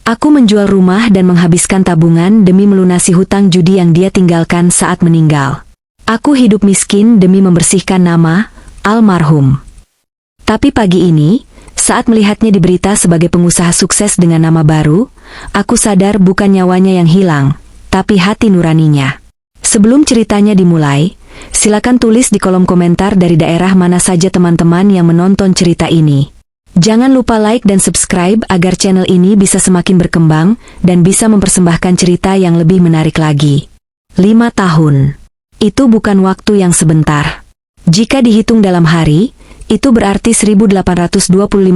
Aku menjual rumah dan menghabiskan tabungan demi melunasi hutang judi yang dia tinggalkan saat meninggal. Aku hidup miskin demi membersihkan nama almarhum. Tapi pagi ini, saat melihatnya di berita sebagai pengusaha sukses dengan nama baru, aku sadar bukan nyawanya yang hilang, tapi hati nuraninya. Sebelum ceritanya dimulai, silakan tulis di kolom komentar dari daerah mana saja teman-teman yang menonton cerita ini. Jangan lupa like dan subscribe agar channel ini bisa semakin berkembang dan bisa mempersembahkan cerita yang lebih menarik lagi. 5 tahun. Itu bukan waktu yang sebentar. Jika dihitung dalam hari, itu berarti 1825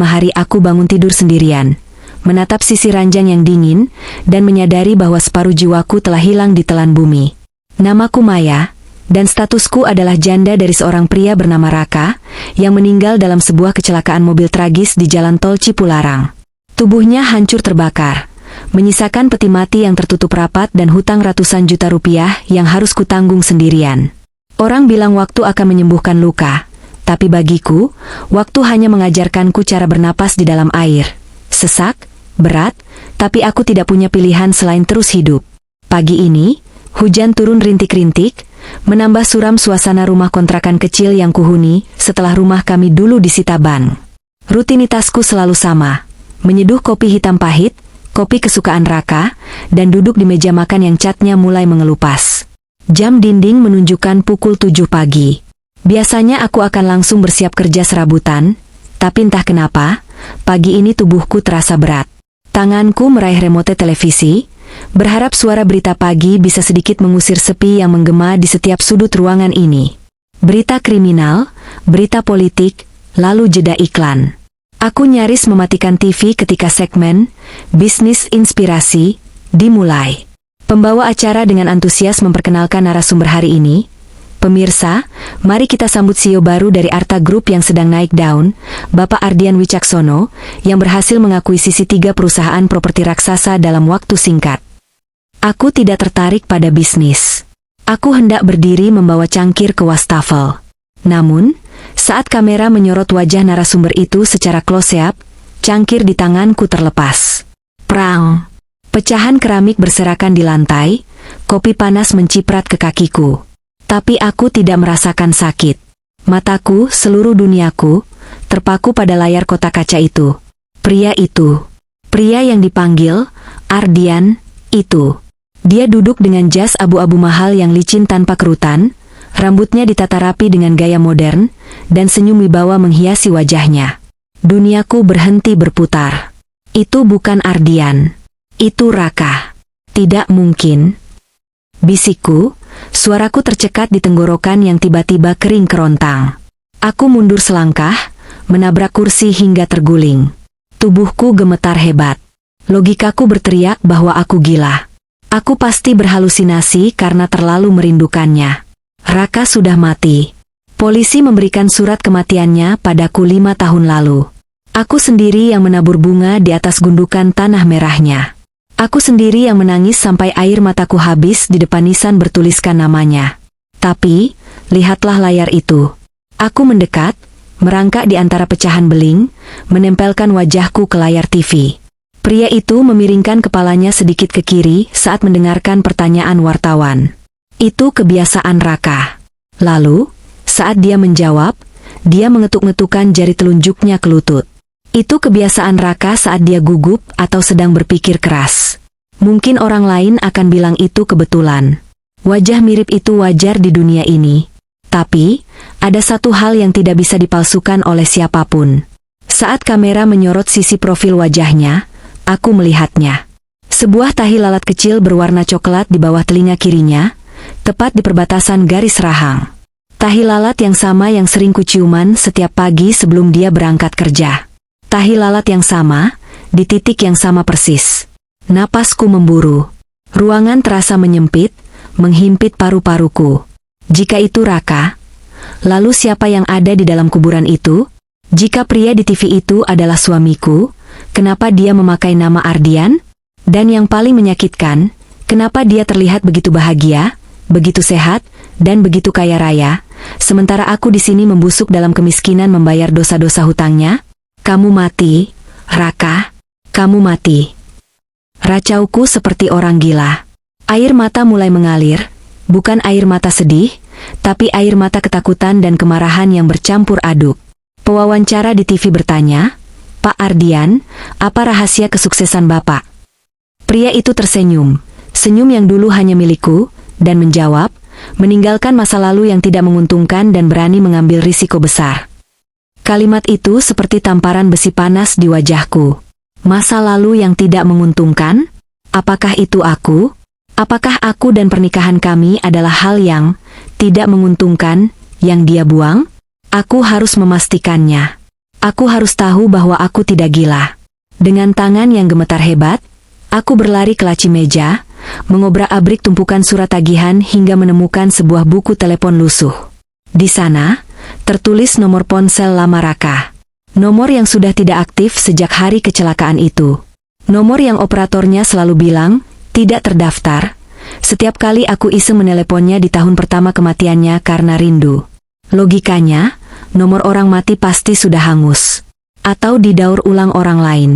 hari aku bangun tidur sendirian, menatap sisi ranjang yang dingin, dan menyadari bahwa separuh jiwaku telah hilang di telan bumi. Namaku Maya, dan statusku adalah janda dari seorang pria bernama Raka, yang meninggal dalam sebuah kecelakaan mobil tragis di jalan tol Cipularang. Tubuhnya hancur terbakar, menyisakan peti mati yang tertutup rapat dan hutang ratusan juta rupiah yang harus kutanggung sendirian. Orang bilang waktu akan menyembuhkan luka, tapi bagiku, waktu hanya mengajarkanku cara bernapas di dalam air. Sesak, berat, tapi aku tidak punya pilihan selain terus hidup. Pagi ini, hujan turun rintik-rintik, menambah suram suasana rumah kontrakan kecil yang kuhuni setelah rumah kami dulu disita bank. Rutinitasku selalu sama, menyeduh kopi hitam pahit, kopi kesukaan Raka, dan duduk di meja makan yang catnya mulai mengelupas. Jam dinding menunjukkan pukul 7 pagi. Biasanya aku akan langsung bersiap kerja serabutan, tapi entah kenapa, pagi ini tubuhku terasa berat. Tanganku meraih remote televisi, berharap suara berita pagi bisa sedikit mengusir sepi yang menggema di setiap sudut ruangan ini. Berita kriminal, berita politik, lalu jeda iklan. Aku nyaris mematikan TV ketika segmen Bisnis Inspirasi dimulai. Pembawa acara dengan antusias memperkenalkan narasumber hari ini. Pemirsa, mari kita sambut CEO baru dari Arta Group yang sedang naik daun, Bapak Ardian Wicaksono, yang berhasil mengakuisisi 3 perusahaan properti raksasa dalam waktu singkat. Aku tidak tertarik pada bisnis. Aku hendak berdiri membawa cangkir ke wastafel. Namun, saat kamera menyorot wajah narasumber itu secara close-up, cangkir di tanganku terlepas. Prang! Pecahan keramik berserakan di lantai, kopi panas menciprat ke kakiku. Tapi aku tidak merasakan sakit. Mataku, seluruh duniaku, terpaku pada layar kotak kaca itu. Pria itu. Pria yang dipanggil Ardian, itu. Dia duduk dengan jas abu-abu mahal yang licin tanpa kerutan, rambutnya ditata rapi dengan gaya modern, dan senyum wibawa menghiasi wajahnya. Duniaku berhenti berputar. Itu bukan Ardian. Itu Raka. Tidak mungkin. Bisikku, suaraku tercekat di tenggorokan yang tiba-tiba kering kerontang. Aku mundur selangkah, menabrak kursi hingga terguling. Tubuhku gemetar hebat. Logikaku berteriak bahwa aku gila. Aku pasti berhalusinasi karena terlalu merindukannya. Raka sudah mati. Polisi memberikan surat kematiannya padaku 5 tahun lalu. Aku sendiri yang menabur bunga di atas gundukan tanah merahnya. Aku sendiri yang menangis sampai air mataku habis di depan nisan bertuliskan namanya. Tapi, lihatlah layar itu. Aku mendekat, merangkak di antara pecahan beling, menempelkan wajahku ke layar TV. Pria itu memiringkan kepalanya sedikit ke kiri saat mendengarkan pertanyaan wartawan. Itu kebiasaan Raka. Lalu, saat dia menjawab, dia mengetuk-ngetukkan jari telunjuknya ke lutut. Itu kebiasaan Raka saat dia gugup atau sedang berpikir keras. Mungkin orang lain akan bilang itu kebetulan. Wajah mirip itu wajar di dunia ini. Tapi, ada satu hal yang tidak bisa dipalsukan oleh siapapun. Saat kamera menyorot sisi profil wajahnya, aku melihatnya. Sebuah tahi lalat kecil berwarna coklat di bawah telinga kirinya, tepat di perbatasan garis rahang. Tahi lalat yang sama yang sering kuciuman setiap pagi sebelum dia berangkat kerja. Tahi lalat yang sama, di titik yang sama persis. Napasku memburu. Ruangan terasa menyempit, menghimpit paru-paruku. Jika itu Raka, lalu siapa yang ada di dalam kuburan itu? Jika pria di TV itu adalah suamiku, kenapa dia memakai nama Ardian? Dan yang paling menyakitkan, kenapa dia terlihat begitu bahagia, begitu sehat, dan begitu kaya raya, sementara aku di sini membusuk dalam kemiskinan membayar dosa-dosa hutangnya? Kamu mati, Raka. Kamu mati. Racauku seperti orang gila. Air mata mulai mengalir, bukan air mata sedih, tapi air mata ketakutan dan kemarahan yang bercampur aduk. Pewawancara di TV bertanya, "Pak Ardian, apa rahasia kesuksesan Bapak?" Pria itu tersenyum, senyum yang dulu hanya milikku, dan menjawab, "Meninggalkan masa lalu yang tidak menguntungkan dan berani mengambil risiko besar." Kalimat itu seperti tamparan besi panas di wajahku. Masa lalu yang tidak menguntungkan? Apakah itu aku? Apakah aku dan pernikahan kami adalah hal yang tidak menguntungkan, yang dia buang? Aku harus memastikannya. Aku harus tahu bahwa aku tidak gila. Dengan tangan yang gemetar hebat, aku berlari ke laci meja, mengobrak-abrik tumpukan surat tagihan hingga menemukan sebuah buku telepon lusuh. Di sana, tertulis nomor ponsel lama Raka. Nomor yang sudah tidak aktif sejak hari kecelakaan itu. Nomor yang operatornya selalu bilang, tidak terdaftar. Setiap kali aku iseng meneleponnya di tahun pertama kematiannya karena rindu. Logikanya, nomor orang mati pasti sudah hangus. Atau didaur ulang orang lain.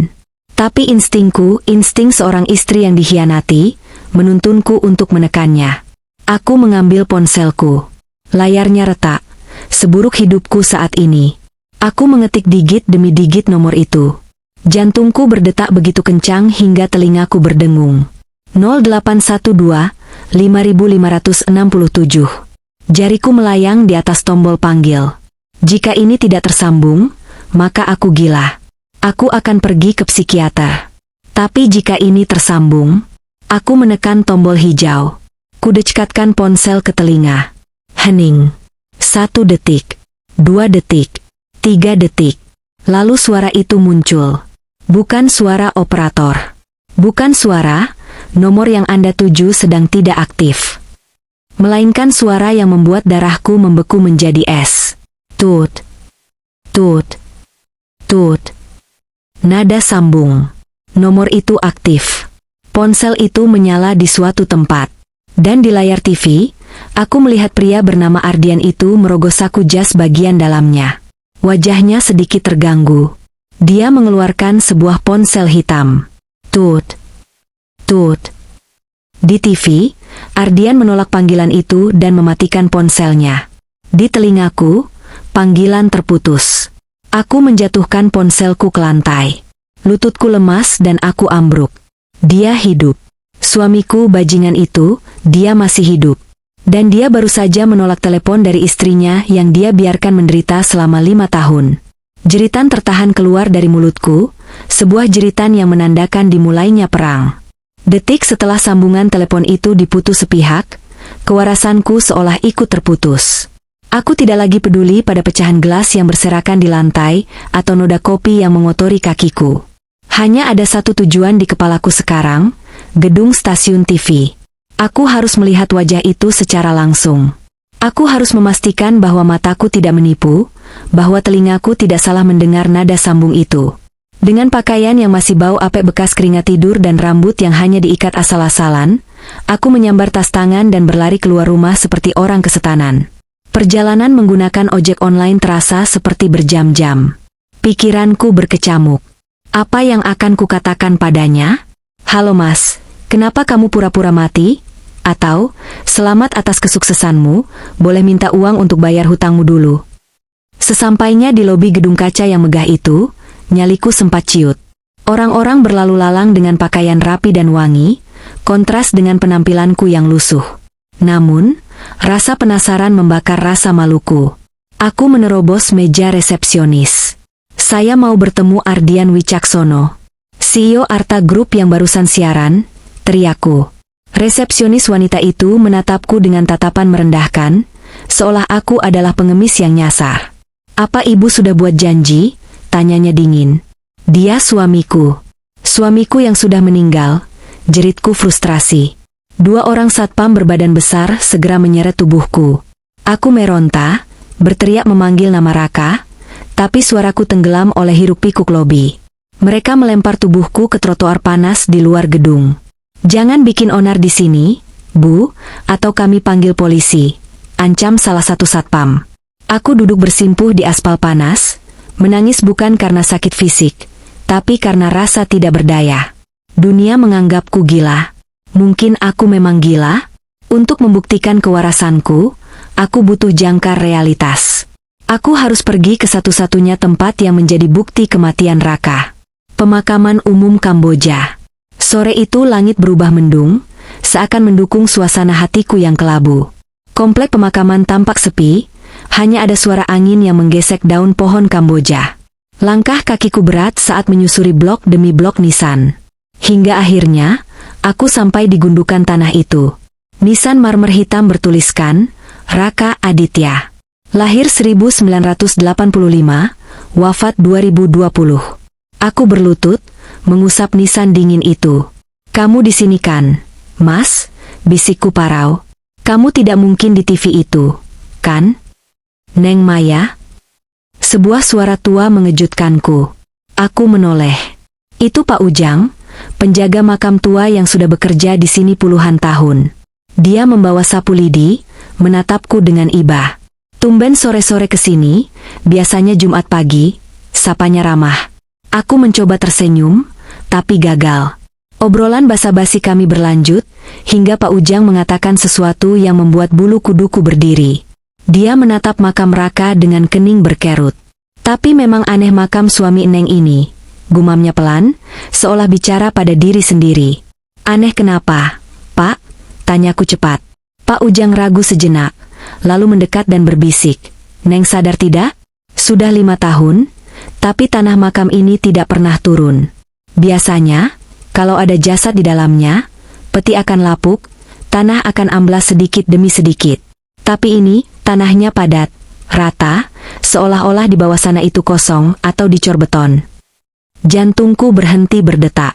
Tapi instingku, insting seorang istri yang dikhianati, menuntunku untuk menekannya. Aku mengambil ponselku. Layarnya retak. Seburuk hidupku saat ini. Aku mengetik digit demi digit nomor itu. Jantungku berdetak begitu kencang hingga telingaku berdengung. 0812 5567. Jariku melayang di atas tombol panggil. Jika ini tidak tersambung, maka aku gila. Aku akan pergi ke psikiater. Tapi jika ini tersambung, aku menekan tombol hijau. Kudekatkan ponsel ke telinga. Hening. 1 detik. 2 detik. 3 detik. Lalu suara itu muncul. Bukan suara operator. Bukan suara, nomor yang Anda tuju sedang tidak aktif. Melainkan suara yang membuat darahku membeku menjadi es. Tut. Tut. Tut. Nada sambung. Nomor itu aktif. Ponsel itu menyala di suatu tempat. Dan di layar TV, aku melihat pria bernama Ardian itu merogoh saku jas bagian dalamnya. Wajahnya sedikit terganggu. Dia mengeluarkan sebuah ponsel hitam. Tut. Tut. Di TV, Ardian menolak panggilan itu dan mematikan ponselnya. Di telingaku, panggilan terputus. Aku menjatuhkan ponselku ke lantai. Lututku lemas dan aku ambruk. Dia hidup. Suamiku bajingan itu, dia masih hidup. Dan dia baru saja menolak telepon dari istrinya yang dia biarkan menderita selama 5 tahun. Jeritan tertahan keluar dari mulutku, sebuah jeritan yang menandakan dimulainya perang. Detik setelah sambungan telepon itu diputus sepihak, kewarasanku seolah ikut terputus. Aku tidak lagi peduli pada pecahan gelas yang berserakan di lantai atau noda kopi yang mengotori kakiku. Hanya ada satu tujuan di kepalaku sekarang, gedung stasiun TV. Aku harus melihat wajah itu secara langsung. Aku harus memastikan bahwa mataku tidak menipu, bahwa telingaku tidak salah mendengar nada sambung itu. Dengan pakaian yang masih bau apek bekas keringat tidur dan rambut yang hanya diikat asal-asalan, aku menyambar tas tangan dan berlari keluar rumah seperti orang kesetanan. Perjalanan menggunakan ojek online terasa seperti berjam-jam. Pikiranku berkecamuk. Apa yang akan kukatakan padanya? Halo mas, kenapa kamu pura-pura mati? Atau, selamat atas kesuksesanmu, boleh minta uang untuk bayar hutangmu dulu. Sesampainya di lobi gedung kaca yang megah itu, nyaliku sempat ciut. Orang-orang berlalu lalang dengan pakaian rapi dan wangi, kontras dengan penampilanku yang lusuh. Namun, rasa penasaran membakar rasa maluku. Aku menerobos meja resepsionis. Saya mau bertemu Ardian Wicaksono, CEO Arta Group yang barusan siaran, teriakku. Resepsionis wanita itu menatapku dengan tatapan merendahkan, seolah aku adalah pengemis yang nyasar. Apa ibu sudah buat janji? Tanyanya dingin. Dia suamiku. Suamiku yang sudah meninggal, jeritku frustrasi. 2 orang satpam berbadan besar segera menyeret tubuhku. Aku meronta, berteriak memanggil nama Raka, tapi suaraku tenggelam oleh hiruk-pikuk lobi. Mereka melempar tubuhku ke trotoar panas di luar gedung. Jangan bikin onar di sini, Bu, atau kami panggil polisi, ancam salah satu satpam. Aku duduk bersimpuh di aspal panas, menangis bukan karena sakit fisik, tapi karena rasa tidak berdaya. Dunia menganggapku gila. Mungkin aku memang gila? Untuk membuktikan kewarasanku, aku butuh jangkar realitas. Aku harus pergi ke satu-satunya tempat yang menjadi bukti kematian Raka. Pemakaman umum Kamboja. Sore itu langit berubah mendung, seakan mendukung suasana hatiku yang kelabu. Komplek pemakaman tampak sepi, hanya ada suara angin yang menggesek daun pohon Kamboja. Langkah kakiku berat saat menyusuri blok demi blok nisan. Hingga akhirnya, aku sampai di gundukan tanah itu. Nisan marmer hitam bertuliskan, Raka Aditya. Lahir 1985, wafat 2020. Aku berlutut, mengusap nisan dingin itu. Kamu di sini kan, Mas? Bisikku parau. Kamu tidak mungkin di TV itu, kan? Neng Maya? Sebuah suara tua mengejutkanku. Aku menoleh. Itu Pak Ujang, penjaga makam tua yang sudah bekerja di sini puluhan tahun. Dia membawa sapu lidi, menatapku dengan iba. Tumben sore-sore kesini, biasanya Jumat pagi, sapanya ramah. Aku mencoba tersenyum, tapi gagal. Obrolan basa-basi kami berlanjut, hingga Pak Ujang mengatakan sesuatu yang membuat bulu kuduku berdiri. Dia menatap makam Raka dengan kening berkerut. Tapi memang aneh makam suami Neng ini, gumamnya pelan, seolah bicara pada diri sendiri. Aneh kenapa, Pak? Tanyaku cepat. Pak Ujang ragu sejenak, lalu mendekat dan berbisik. Neng sadar tidak? Sudah 5 tahun, tapi tanah makam ini tidak pernah turun. Biasanya, kalau ada jasad di dalamnya, peti akan lapuk, tanah akan amblas sedikit demi sedikit. Tapi ini, tanahnya padat, rata, seolah-olah di bawah sana itu kosong atau dicor beton. Jantungku berhenti berdetak.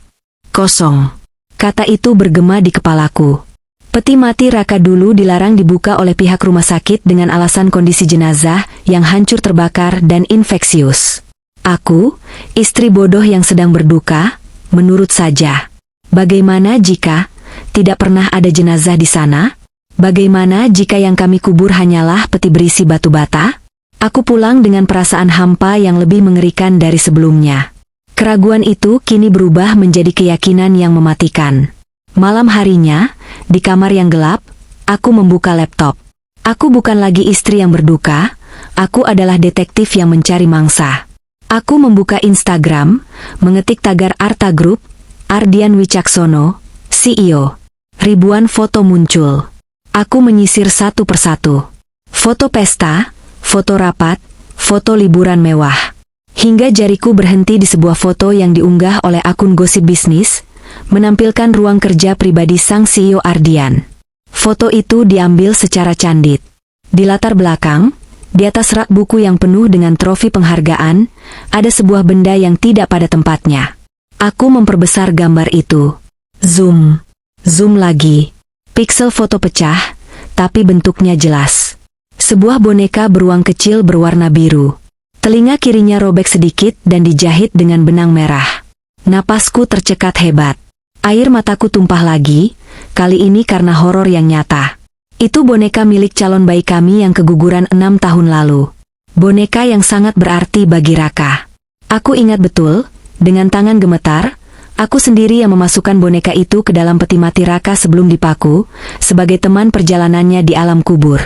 Kosong. Kata itu bergema di kepalaku. Peti mati Raka dulu dilarang dibuka oleh pihak rumah sakit dengan alasan kondisi jenazah yang hancur terbakar dan infeksius. Aku, istri bodoh yang sedang berduka, menurut saja. Bagaimana jika tidak pernah ada jenazah di sana? Bagaimana jika yang kami kubur hanyalah peti berisi batu bata? Aku pulang dengan perasaan hampa yang lebih mengerikan dari sebelumnya. Keraguan itu kini berubah menjadi keyakinan yang mematikan. Malam harinya, di kamar yang gelap, aku membuka laptop. Aku bukan lagi istri yang berduka, aku adalah detektif yang mencari mangsa. Aku membuka Instagram, mengetik tagar Arta Group, Ardian Wicaksono, CEO. Ribuan foto muncul. Aku menyisir satu persatu. Foto pesta, foto rapat, foto liburan mewah. Hingga jariku berhenti di sebuah foto yang diunggah oleh akun gosip bisnis, menampilkan ruang kerja pribadi sang CEO Ardian. Foto itu diambil secara candid. Di latar belakang, di atas rak buku yang penuh dengan trofi penghargaan, ada sebuah benda yang tidak pada tempatnya. Aku memperbesar gambar itu. Zoom. Zoom lagi. Piksel foto pecah, tapi bentuknya jelas. Sebuah boneka beruang kecil berwarna biru. Telinga kirinya robek sedikit dan dijahit dengan benang merah. Napasku tercekat hebat. Air mataku tumpah lagi, kali ini karena horor yang nyata. Itu boneka milik calon bayi kami yang keguguran 6 tahun lalu. Boneka yang sangat berarti bagi Raka. Aku ingat betul, dengan tangan gemetar, aku sendiri yang memasukkan boneka itu ke dalam peti mati Raka sebelum dipaku, sebagai teman perjalanannya di alam kubur.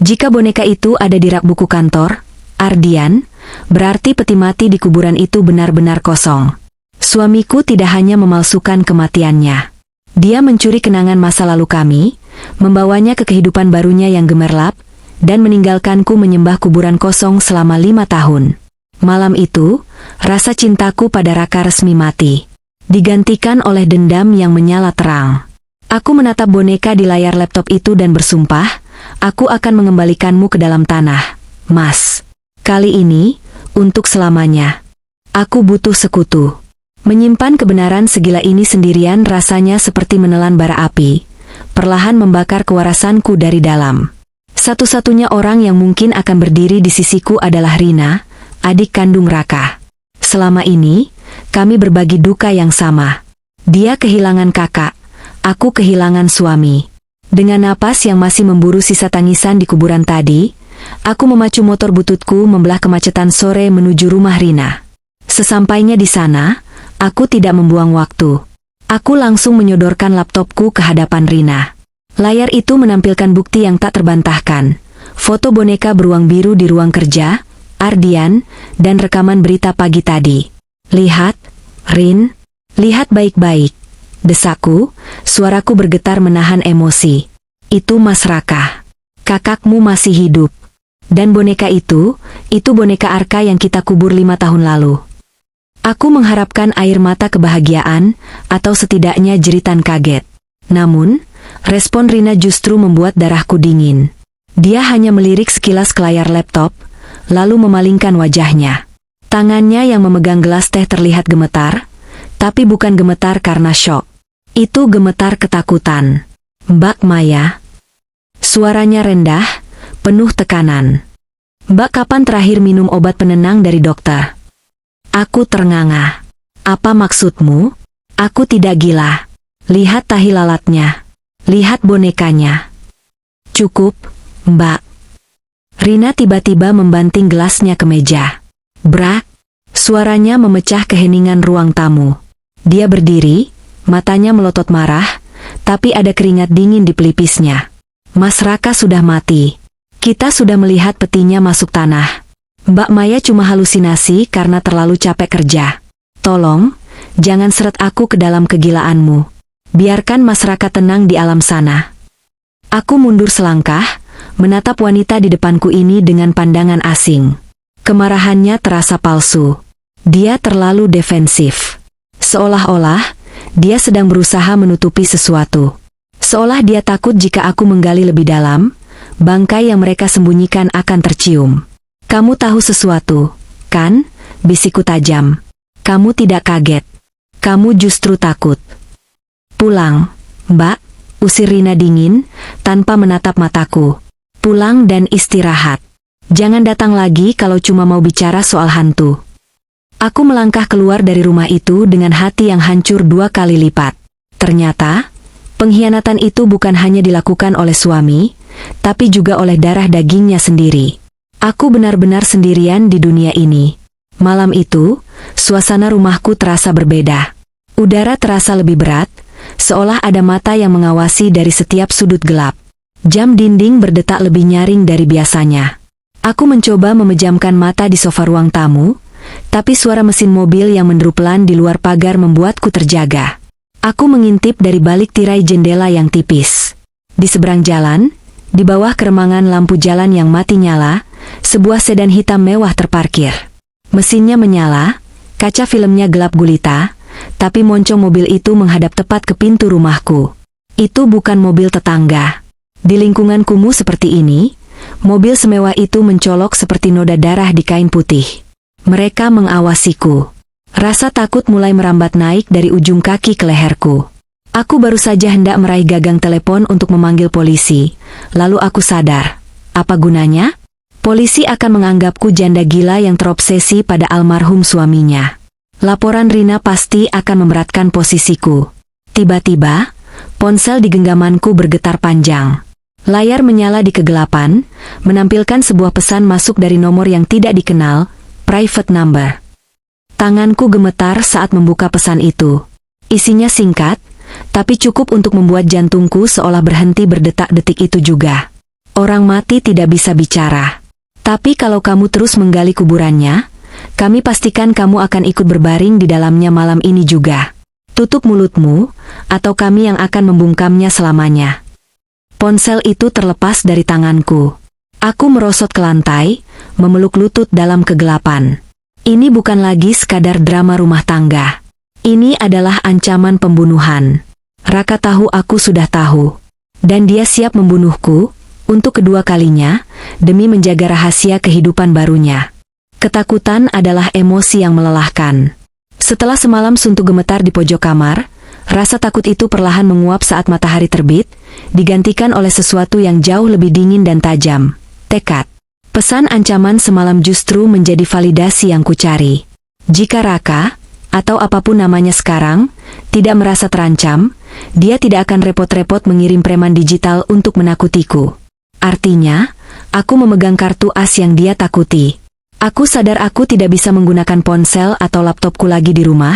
Jika boneka itu ada di rak buku kantor, Ardian, berarti peti mati di kuburan itu benar-benar kosong. Suamiku tidak hanya memalsukan kematiannya. Dia mencuri kenangan masa lalu kami, membawanya ke kehidupan barunya yang gemerlap, dan meninggalkanku menyembah kuburan kosong selama 5 tahun. Malam itu, rasa cintaku pada Raka resmi mati. Digantikan oleh dendam yang menyala terang. Aku menatap boneka di layar laptop itu dan bersumpah, aku akan mengembalikanmu ke dalam tanah, Mas. Kali ini, untuk selamanya. Aku butuh sekutu. Menyimpan kebenaran segila ini sendirian rasanya seperti menelan bara api, perlahan membakar kewarasanku dari dalam. Satu-satunya orang yang mungkin akan berdiri di sisiku adalah Rina, adik kandung Raka. Selama ini, kami berbagi duka yang sama. Dia kehilangan kakak, aku kehilangan suami. Dengan napas yang masih memburu sisa tangisan di kuburan tadi, aku memacu motor bututku membelah kemacetan sore menuju rumah Rina. Sesampainya di sana, aku tidak membuang waktu. Aku langsung menyodorkan laptopku ke hadapan Rina. Layar itu menampilkan bukti yang tak terbantahkan. Foto boneka beruang biru di ruang kerja, Ardian, dan rekaman berita pagi tadi. "Lihat, Rin. Lihat baik-baik," desaku, suaraku bergetar menahan emosi. "Itu Mas Raka. Kakakmu masih hidup. Dan boneka itu boneka Arka yang kita kubur 5 tahun lalu." Aku mengharapkan air mata kebahagiaan, atau setidaknya jeritan kaget. Namun, respon Rina justru membuat darahku dingin. Dia hanya melirik sekilas ke layar laptop, lalu memalingkan wajahnya. Tangannya yang memegang gelas teh terlihat gemetar, tapi bukan gemetar karena syok. Itu gemetar ketakutan. "Mbak Maya." Suaranya rendah, penuh tekanan. "Mbak kapan terakhir minum obat penenang dari dokter?" Aku ternganga. "Apa maksudmu?" "Aku tidak gila. Lihat tahi lalatnya. Lihat bonekanya." "Cukup, Mbak." Rina tiba-tiba membanting gelasnya ke meja. "Brak!" Suaranya memecah keheningan ruang tamu. Dia berdiri, matanya melotot marah, tapi ada keringat dingin di pelipisnya. "Mas Raka sudah mati. Kita sudah melihat petinya masuk tanah. Mbak Maya cuma halusinasi karena terlalu capek kerja. Tolong, jangan seret aku ke dalam kegilaanmu. Biarkan Mas Raka tenang di alam sana." Aku mundur selangkah, menatap wanita di depanku ini dengan pandangan asing. Kemarahannya terasa palsu. Dia terlalu defensif. Seolah-olah, dia sedang berusaha menutupi sesuatu. Seolah dia takut jika aku menggali lebih dalam, bangkai yang mereka sembunyikan akan tercium. "Kamu tahu sesuatu, kan?" bisikku tajam. "Kamu tidak kaget. Kamu justru takut." "Pulang, Mbak," usir Rina dingin, tanpa menatap mataku. "Pulang dan istirahat. Jangan datang lagi kalau cuma mau bicara soal hantu." Aku melangkah keluar dari rumah itu dengan hati yang hancur 2 kali lipat. Ternyata, pengkhianatan itu bukan hanya dilakukan oleh suami, tapi juga oleh darah dagingnya sendiri. Aku benar-benar sendirian di dunia ini. Malam itu, suasana rumahku terasa berbeda. Udara terasa lebih berat, seolah ada mata yang mengawasi dari setiap sudut gelap. Jam dinding berdetak lebih nyaring dari biasanya. Aku mencoba memejamkan mata di sofa ruang tamu, tapi suara mesin mobil yang menderu pelan di luar pagar membuatku terjaga. Aku mengintip dari balik tirai jendela yang tipis. Di seberang jalan, di bawah keremangan lampu jalan yang mati nyala, sebuah sedan hitam mewah terparkir. Mesinnya menyala, kaca filmnya gelap gulita, tapi moncong mobil itu menghadap tepat ke pintu rumahku. Itu bukan mobil tetangga. Di lingkungan kumuh seperti ini, mobil semewah itu mencolok seperti noda darah di kain putih. Mereka mengawasiku. Rasa takut mulai merambat naik dari ujung kaki ke leherku. Aku baru saja hendak meraih gagang telepon untuk memanggil polisi, lalu aku sadar. Apa gunanya? Polisi akan menganggapku janda gila yang terobsesi pada almarhum suaminya. Laporan Rina pasti akan memberatkan posisiku. Tiba-tiba, ponsel di genggamanku bergetar panjang. Layar menyala di kegelapan, menampilkan sebuah pesan masuk dari nomor yang tidak dikenal, private number. Tanganku gemetar saat membuka pesan itu. Isinya singkat, tapi cukup untuk membuat jantungku seolah berhenti berdetak detik itu juga. "Orang mati tidak bisa bicara. Tapi kalau kamu terus menggali kuburannya, kami pastikan kamu akan ikut berbaring di dalamnya malam ini juga. Tutup mulutmu, atau kami yang akan membungkamnya selamanya." Ponsel itu terlepas dari tanganku. Aku merosot ke lantai, memeluk lutut dalam kegelapan. Ini bukan lagi sekadar drama rumah tangga. Ini adalah ancaman pembunuhan. Raka tahu aku sudah tahu. Dan dia siap membunuhku, untuk kedua kalinya, demi menjaga rahasia kehidupan barunya. Ketakutan adalah emosi yang melelahkan. Setelah semalam suntuk gemetar di pojok kamar, rasa takut itu perlahan menguap saat matahari terbit, digantikan oleh sesuatu yang jauh lebih dingin dan tajam. Tekad. Pesan ancaman semalam justru menjadi validasi yang kucari. Jika Raka, atau apapun namanya sekarang, tidak merasa terancam, dia tidak akan repot-repot mengirim preman digital untuk menakutiku. Artinya, aku memegang kartu as yang dia takuti. Aku sadar aku tidak bisa menggunakan ponsel atau laptopku lagi di rumah,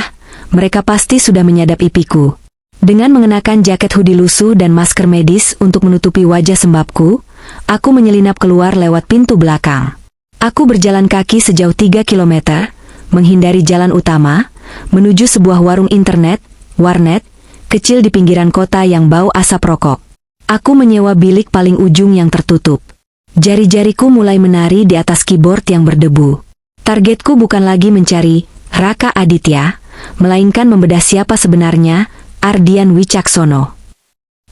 mereka pasti sudah menyadap ipiku. Dengan mengenakan jaket hoodie lusuh dan masker medis untuk menutupi wajah sembabku, aku menyelinap keluar lewat pintu belakang. Aku berjalan kaki sejauh 3 kilometer, menghindari jalan utama, menuju sebuah warung internet, warnet, kecil di pinggiran kota yang bau asap rokok. Aku menyewa bilik paling ujung yang tertutup. Jari-jariku mulai menari di atas keyboard yang berdebu. Targetku bukan lagi mencari Raka Aditya, melainkan membedah siapa sebenarnya Ardian Wicaksono.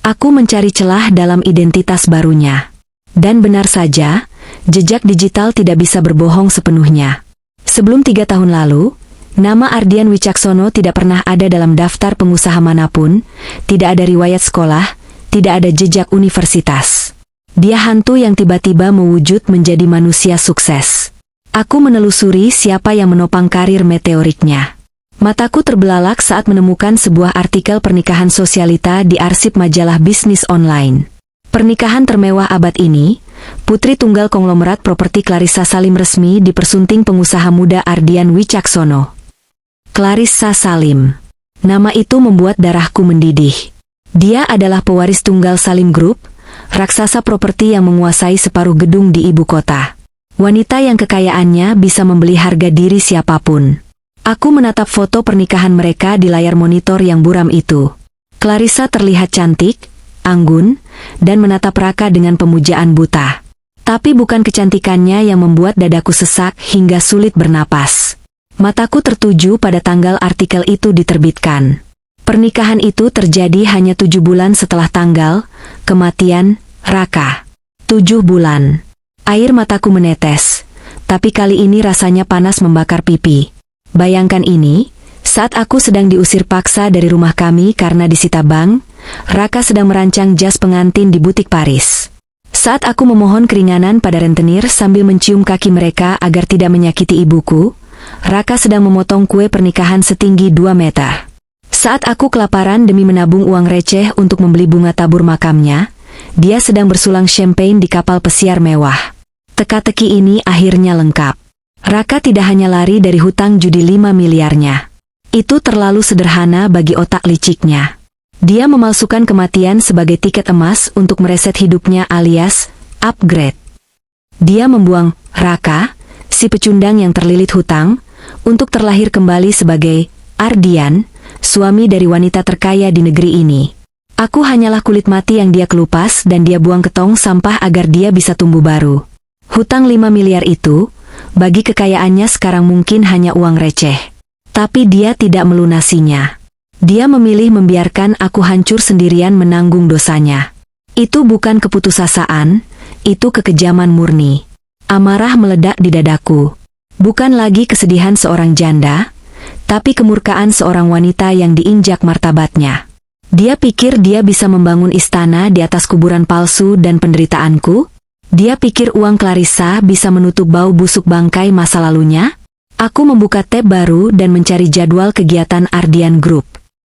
Aku mencari celah dalam identitas barunya. Dan benar saja, jejak digital tidak bisa berbohong sepenuhnya. Sebelum 3 tahun lalu, nama Ardian Wicaksono tidak pernah ada dalam daftar pengusaha manapun, tidak ada riwayat sekolah, tidak ada jejak universitas. Dia hantu yang tiba-tiba mewujud menjadi manusia sukses. Aku menelusuri siapa yang menopang karir meteoriknya. Mataku terbelalak saat menemukan sebuah artikel pernikahan sosialita di arsip majalah bisnis online. Pernikahan termewah abad ini, putri tunggal konglomerat properti Clarissa Salim resmi dipersunting pengusaha muda Ardian Wicaksono. Clarissa Salim. Nama itu membuat darahku mendidih. Dia adalah pewaris tunggal Salim Group, raksasa properti yang menguasai separuh gedung di ibu kota. Wanita yang kekayaannya bisa membeli harga diri siapapun. Aku menatap foto pernikahan mereka di layar monitor yang buram itu. Clarissa terlihat cantik, anggun, dan menatap Raka dengan pemujaan buta. Tapi bukan kecantikannya yang membuat dadaku sesak hingga sulit bernapas. Mataku tertuju pada tanggal artikel itu diterbitkan. Pernikahan itu terjadi hanya 7 bulan setelah tanggal kematian Raka. 7 bulan. Air mataku menetes, tapi kali ini rasanya panas membakar pipi. Bayangkan ini, saat aku sedang diusir paksa dari rumah kami karena disita bank, Raka sedang merancang jas pengantin di butik Paris. Saat aku memohon keringanan pada rentenir sambil mencium kaki mereka agar tidak menyakiti ibuku, Raka sedang memotong kue pernikahan setinggi 2 meter. Saat aku kelaparan demi menabung uang receh untuk membeli bunga tabur makamnya, dia sedang bersulang champagne di kapal pesiar mewah. Teka-teki ini akhirnya lengkap. Raka tidak hanya lari dari hutang judi 5 miliarnya. Itu terlalu sederhana bagi otak liciknya. Dia memalsukan kematian sebagai tiket emas untuk mereset hidupnya alias upgrade. Dia membuang Raka, si pecundang yang terlilit hutang, untuk terlahir kembali sebagai Ardian, suami dari wanita terkaya di negeri ini. Aku hanyalah kulit mati yang dia kelupas dan dia buang ke tong sampah agar dia bisa tumbuh baru. Hutang 5 miliar itu, bagi kekayaannya sekarang mungkin hanya uang receh. Tapi dia tidak melunasinya. Dia memilih membiarkan aku hancur sendirian menanggung dosanya. Itu bukan keputusasaan, itu kekejaman murni. Amarah meledak di dadaku. Bukan lagi kesedihan seorang janda, tapi kemurkaan seorang wanita yang diinjak martabatnya. Dia pikir dia bisa membangun istana di atas kuburan palsu dan penderitaanku? Dia pikir uang Clarissa bisa menutup bau busuk bangkai masa lalunya? Aku membuka tab baru dan mencari jadwal kegiatan Ardian Group.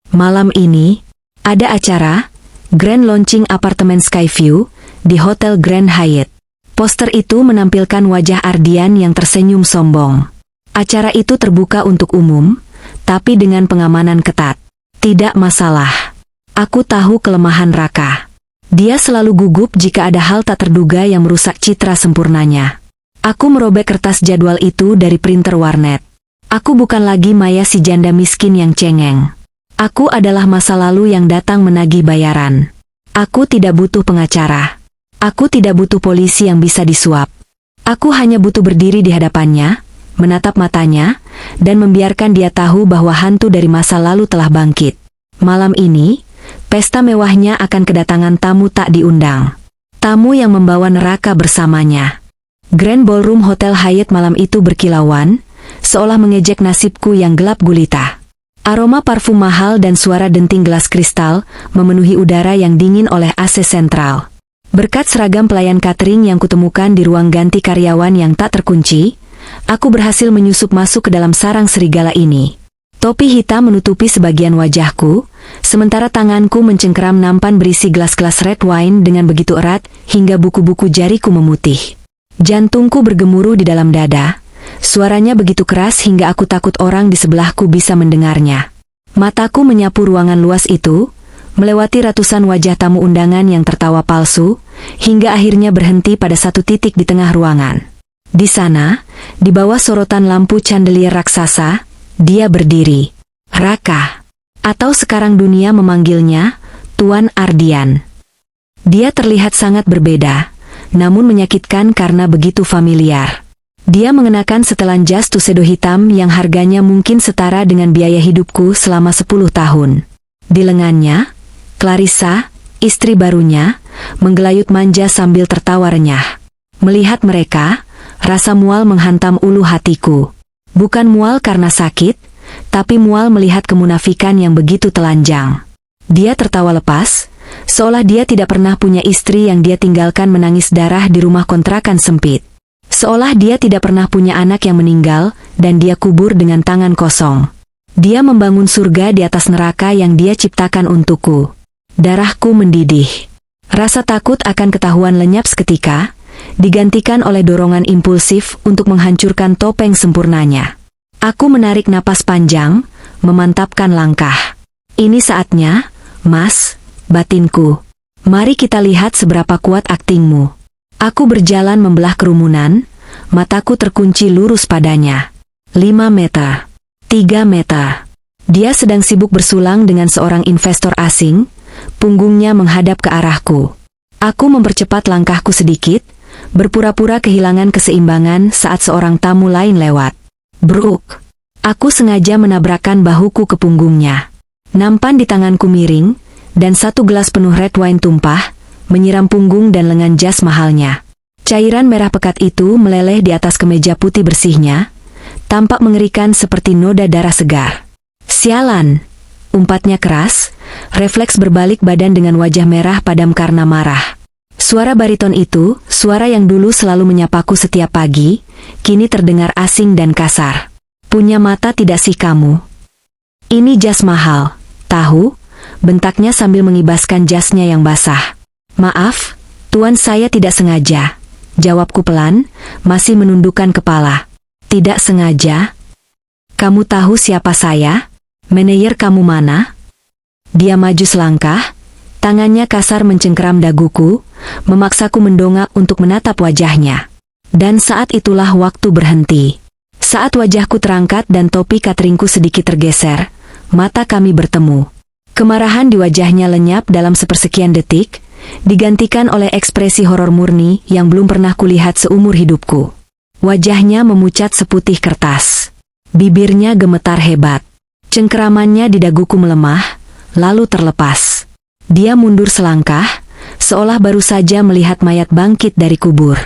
Malam ini, ada acara, Grand Launching Apartemen Skyview, di Hotel Grand Hyatt. Poster itu menampilkan wajah Ardian yang tersenyum sombong. Acara itu terbuka untuk umum, tapi dengan pengamanan ketat. Tidak masalah. Aku tahu kelemahan Raka. Dia selalu gugup jika ada hal tak terduga yang merusak citra sempurnanya. Aku merobek kertas jadwal itu dari printer warnet. Aku bukan lagi Maya si janda miskin yang cengeng. Aku adalah masa lalu yang datang menagih bayaran. Aku tidak butuh pengacara. Aku tidak butuh polisi yang bisa disuap. Aku hanya butuh berdiri di hadapannya, menatap matanya, dan membiarkan dia tahu bahwa hantu dari masa lalu telah bangkit. Malam ini, pesta mewahnya akan kedatangan tamu tak diundang. Tamu yang membawa neraka bersamanya. Grand Ballroom Hotel Hyatt malam itu berkilauan, seolah mengejek nasibku yang gelap gulita. Aroma parfum mahal dan suara denting gelas kristal memenuhi udara yang dingin oleh AC sentral. Berkat seragam pelayan catering yang kutemukan di ruang ganti karyawan yang tak terkunci, aku berhasil menyusup masuk ke dalam sarang serigala ini. Topi hitam menutupi sebagian wajahku, sementara tanganku mencengkeram nampan berisi gelas-gelas red wine dengan begitu erat hingga buku-buku jariku memutih. Jantungku bergemuruh di dalam dada, suaranya begitu keras hingga aku takut orang di sebelahku bisa mendengarnya. Mataku menyapu ruangan luas itu, melewati ratusan wajah tamu undangan yang tertawa palsu, hingga akhirnya berhenti pada satu titik di tengah ruangan. Di sana, di bawah sorotan lampu chandelier raksasa, dia berdiri. Raka. Atau sekarang dunia memanggilnya, Tuan Ardian. Dia terlihat sangat berbeda, namun menyakitkan karena begitu familiar. Dia mengenakan setelan jas tuxedo hitam yang harganya mungkin setara dengan biaya hidupku selama 10 tahun. Di lengannya, Clarissa, istri barunya, menggelayut manja sambil tertawa renyah. Melihat mereka, rasa mual menghantam ulu hatiku. Bukan mual karena sakit, tapi mual melihat kemunafikan yang begitu telanjang. Dia tertawa lepas, seolah dia tidak pernah punya istri yang dia tinggalkan menangis darah di rumah kontrakan sempit. Seolah dia tidak pernah punya anak yang meninggal, dan dia kubur dengan tangan kosong. Dia membangun surga di atas neraka yang dia ciptakan untukku. Darahku mendidih. Rasa takut akan ketahuan lenyap seketika, digantikan oleh dorongan impulsif untuk menghancurkan topeng sempurnanya. Aku menarik napas panjang, memantapkan langkah. Ini saatnya, Mas, batinku. Mari kita lihat seberapa kuat aktingmu. Aku berjalan membelah kerumunan, mataku terkunci lurus padanya. 5 meter. 3 meter. Dia sedang sibuk bersulang dengan seorang investor asing, punggungnya menghadap ke arahku. Aku mempercepat langkahku sedikit, berpura-pura kehilangan keseimbangan saat seorang tamu lain lewat. Bruk. Aku sengaja menabrakkan bahuku ke punggungnya. Nampan di tanganku miring, dan satu gelas penuh red wine tumpah, menyiram punggung dan lengan jas mahalnya. Cairan merah pekat itu meleleh di atas kemeja putih bersihnya, tampak mengerikan seperti noda darah segar. Sialan! Umpatnya keras, refleks berbalik badan dengan wajah merah padam karena marah. Suara bariton itu, suara yang dulu selalu menyapaku setiap pagi, kini terdengar asing dan kasar. Punya mata tidak sih kamu? Ini jas mahal, tahu? Bentaknya sambil mengibaskan jasnya yang basah. Maaf, Tuan, saya tidak sengaja. Jawabku pelan, masih menundukkan kepala. Tidak sengaja? Kamu tahu siapa saya? Manajer kamu mana? Dia maju selangkah, tangannya kasar mencengkeram daguku, memaksaku mendongak untuk menatap wajahnya. Dan saat itulah waktu berhenti. Saat wajahku terangkat dan topi kateringku sedikit tergeser, mata kami bertemu. Kemarahan di wajahnya lenyap dalam sepersekian detik, digantikan oleh ekspresi horor murni yang belum pernah kulihat seumur hidupku. Wajahnya memucat seputih kertas. Bibirnya gemetar hebat. Cengkeramannya di daguku melemah, lalu terlepas. Dia mundur selangkah, seolah baru saja melihat mayat bangkit dari kubur.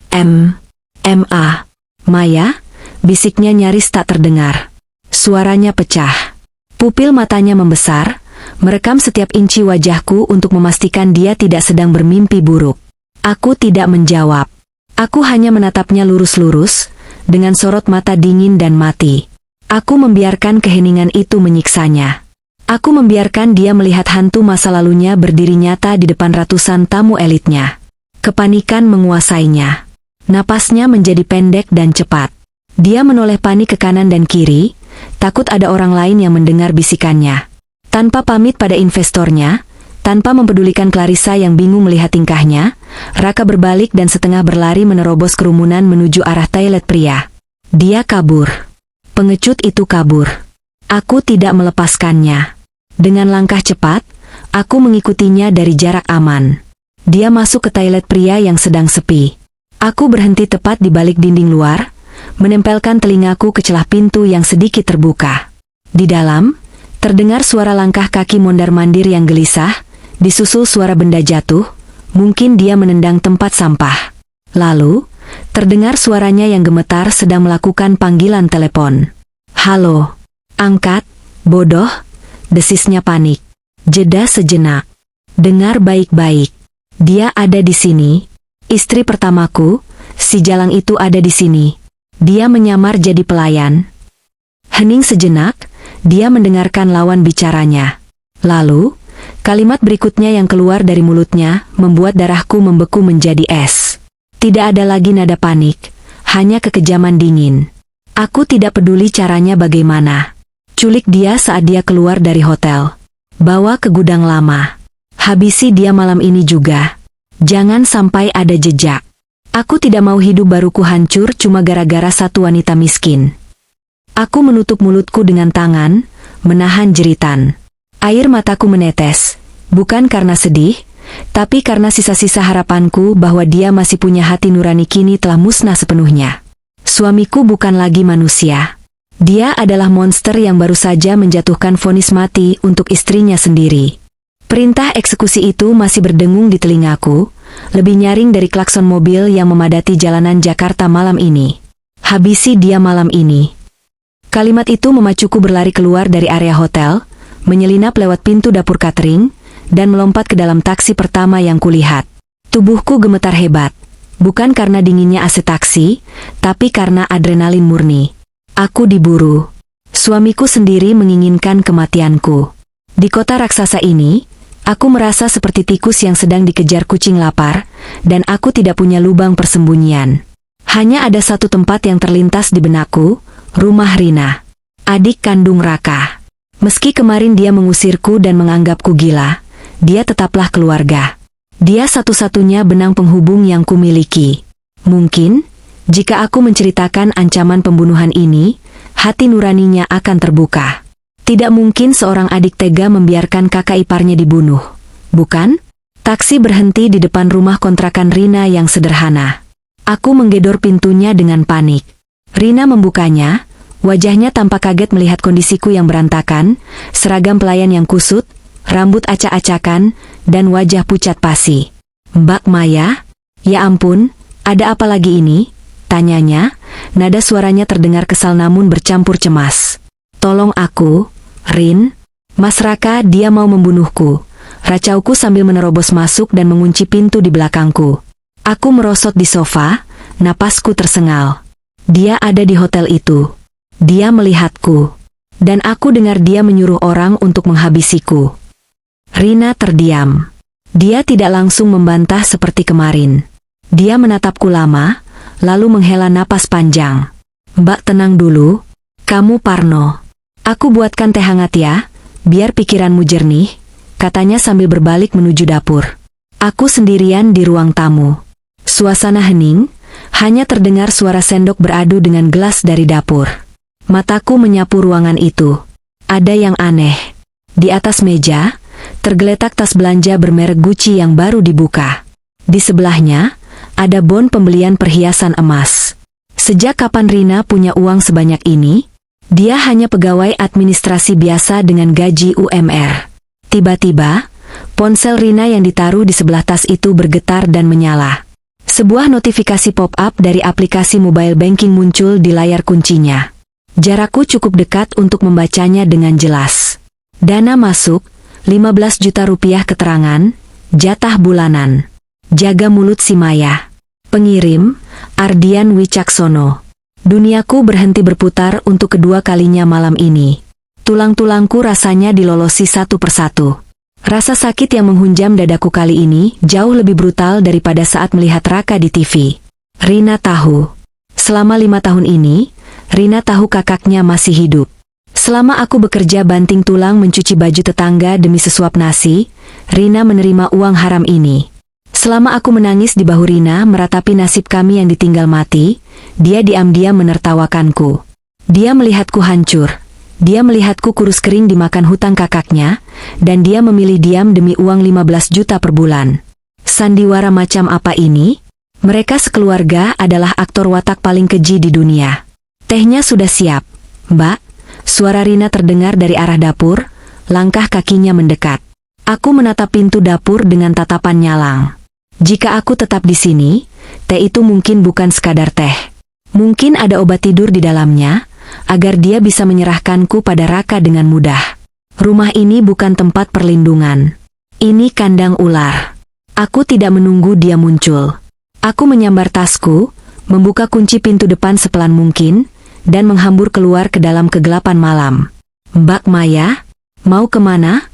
M.A. Maya, bisiknya nyaris tak terdengar. Suaranya pecah. Pupil matanya membesar, merekam setiap inci wajahku untuk memastikan dia tidak sedang bermimpi buruk. Aku tidak menjawab. Aku hanya menatapnya lurus-lurus, dengan sorot mata dingin dan mati. Aku membiarkan keheningan itu menyiksanya. Aku membiarkan dia melihat hantu masa lalunya berdiri nyata di depan ratusan tamu elitnya. Kepanikan menguasainya. Napasnya menjadi pendek dan cepat. Dia menoleh panik ke kanan dan kiri, takut ada orang lain yang mendengar bisikannya. Tanpa pamit pada investornya, tanpa mempedulikan Clarissa yang bingung melihat tingkahnya, Raka berbalik dan setengah berlari menerobos kerumunan menuju arah toilet pria. Dia kabur. Pengecut itu kabur. Aku tidak melepaskannya. Dengan langkah cepat, aku mengikutinya dari jarak aman. Dia masuk ke toilet pria yang sedang sepi. Aku berhenti tepat di balik dinding luar, menempelkan telingaku ke celah pintu yang sedikit terbuka. Di dalam, terdengar suara langkah kaki mondar-mandir yang gelisah, disusul suara benda jatuh, mungkin dia menendang tempat sampah. Lalu, terdengar suaranya yang gemetar sedang melakukan panggilan telepon. Halo, angkat, bodoh, desisnya panik. Jeda sejenak. Dengar baik-baik. Dia ada di sini. Istri pertamaku, si jalang itu ada di sini. Dia menyamar jadi pelayan. Hening sejenak, dia mendengarkan lawan bicaranya. Lalu, kalimat berikutnya yang keluar dari mulutnya membuat darahku membeku menjadi es. Tidak ada lagi nada panik, hanya kekejaman dingin. Aku tidak peduli caranya bagaimana. Culik dia saat dia keluar dari hotel. Bawa ke gudang lama. Habisi dia malam ini juga. Jangan sampai ada jejak. Aku tidak mau hidup baruku hancur cuma gara-gara satu wanita miskin. Aku menutup mulutku dengan tangan, menahan jeritan. Air mataku menetes, bukan karena sedih, tapi karena sisa-sisa harapanku bahwa dia masih punya hati nurani kini telah musnah sepenuhnya. Suamiku bukan lagi manusia. Dia adalah monster yang baru saja menjatuhkan vonis mati untuk istrinya sendiri. Perintah eksekusi itu masih berdengung di telingaku, lebih nyaring dari klakson mobil yang memadati jalanan Jakarta malam ini. Habisi dia malam ini. Kalimat itu memacuku berlari keluar dari area hotel, menyelinap lewat pintu dapur catering, dan melompat ke dalam taksi pertama yang kulihat. Tubuhku gemetar hebat, bukan karena dinginnya AC taksi, tapi karena adrenalin murni. Aku diburu. Suamiku sendiri menginginkan kematianku. Di kota raksasa ini, aku merasa seperti tikus yang sedang dikejar kucing lapar, dan aku tidak punya lubang persembunyian. Hanya ada satu tempat yang terlintas di benakku, rumah Rina, adik kandung Raka. Meski kemarin dia mengusirku dan menganggapku gila, dia tetaplah keluarga. Dia satu-satunya benang penghubung yang kumiliki. Mungkin, jika aku menceritakan ancaman pembunuhan ini, hati nuraninya akan terbuka. Tidak mungkin seorang adik tega membiarkan kakak iparnya dibunuh, bukan? Taksi berhenti di depan rumah kontrakan Rina yang sederhana. Aku menggedor pintunya dengan panik. Rina membukanya, wajahnya tampak kaget melihat kondisiku yang berantakan, seragam pelayan yang kusut, rambut acak-acakan, dan wajah pucat pasi. "Mbak Maya? Ya ampun, ada apa lagi ini?" tanyanya, nada suaranya terdengar kesal namun bercampur cemas. "Tolong aku, Rin. Mas Raka, dia mau membunuhku," racauku sambil menerobos masuk dan mengunci pintu di belakangku. Aku merosot di sofa, napasku tersengal. Dia ada di hotel itu. Dia melihatku. Dan aku dengar dia menyuruh orang untuk menghabisiku. Rina terdiam. Dia tidak langsung membantah seperti kemarin. Dia menatapku lama, lalu menghela napas panjang. "Mbak tenang dulu. Kamu parno. Aku buatkan teh hangat ya, biar pikiranmu jernih," katanya sambil berbalik menuju dapur. Aku sendirian di ruang tamu. Suasana hening, hanya terdengar suara sendok beradu dengan gelas dari dapur. Mataku menyapu ruangan itu. Ada yang aneh. Di atas meja, tergeletak tas belanja bermerek Gucci yang baru dibuka. Di sebelahnya, ada bon pembelian perhiasan emas. Sejak kapan Rina punya uang sebanyak ini? Dia hanya pegawai administrasi biasa dengan gaji UMR. Tiba-tiba, ponsel Rina yang ditaruh di sebelah tas itu bergetar dan menyala. Sebuah notifikasi pop-up dari aplikasi mobile banking muncul di layar kuncinya. Jarakku cukup dekat untuk membacanya dengan jelas. Dana masuk, 15 juta rupiah keterangan, jatah bulanan. Jaga mulut si Maya. Pengirim, Ardian Wicaksono. Duniaku berhenti berputar untuk kedua kalinya malam ini. Tulang-tulangku rasanya dilolosi satu persatu. Rasa sakit yang menghunjam dadaku kali ini jauh lebih brutal daripada saat melihat Raka di TV. Rina tahu. Selama 5 tahun ini, Rina tahu kakaknya masih hidup. Selama aku bekerja banting tulang mencuci baju tetangga demi sesuap nasi, Rina menerima uang haram ini. Selama aku menangis di bahu Rina meratapi nasib kami yang ditinggal mati, dia diam-diam menertawakanku. Dia melihatku hancur. Dia melihatku kurus kering dimakan hutang kakaknya, dan dia memilih diam demi uang 15 juta per bulan. Sandiwara macam apa ini? Mereka sekeluarga adalah aktor watak paling keji di dunia. Tehnya sudah siap, Mbak. Suara Rina terdengar dari arah dapur, langkah kakinya mendekat. Aku menatap pintu dapur dengan tatapan nyalang. Jika aku tetap di sini, teh itu mungkin bukan sekadar teh. Mungkin ada obat tidur di dalamnya, agar dia bisa menyerahkanku pada Raka dengan mudah. Rumah ini bukan tempat perlindungan. Ini kandang ular. Aku tidak menunggu dia muncul. Aku menyambar tasku, membuka kunci pintu depan sepelan mungkin, dan menghambur keluar ke dalam kegelapan malam. "Mbak Maya, mau kemana?"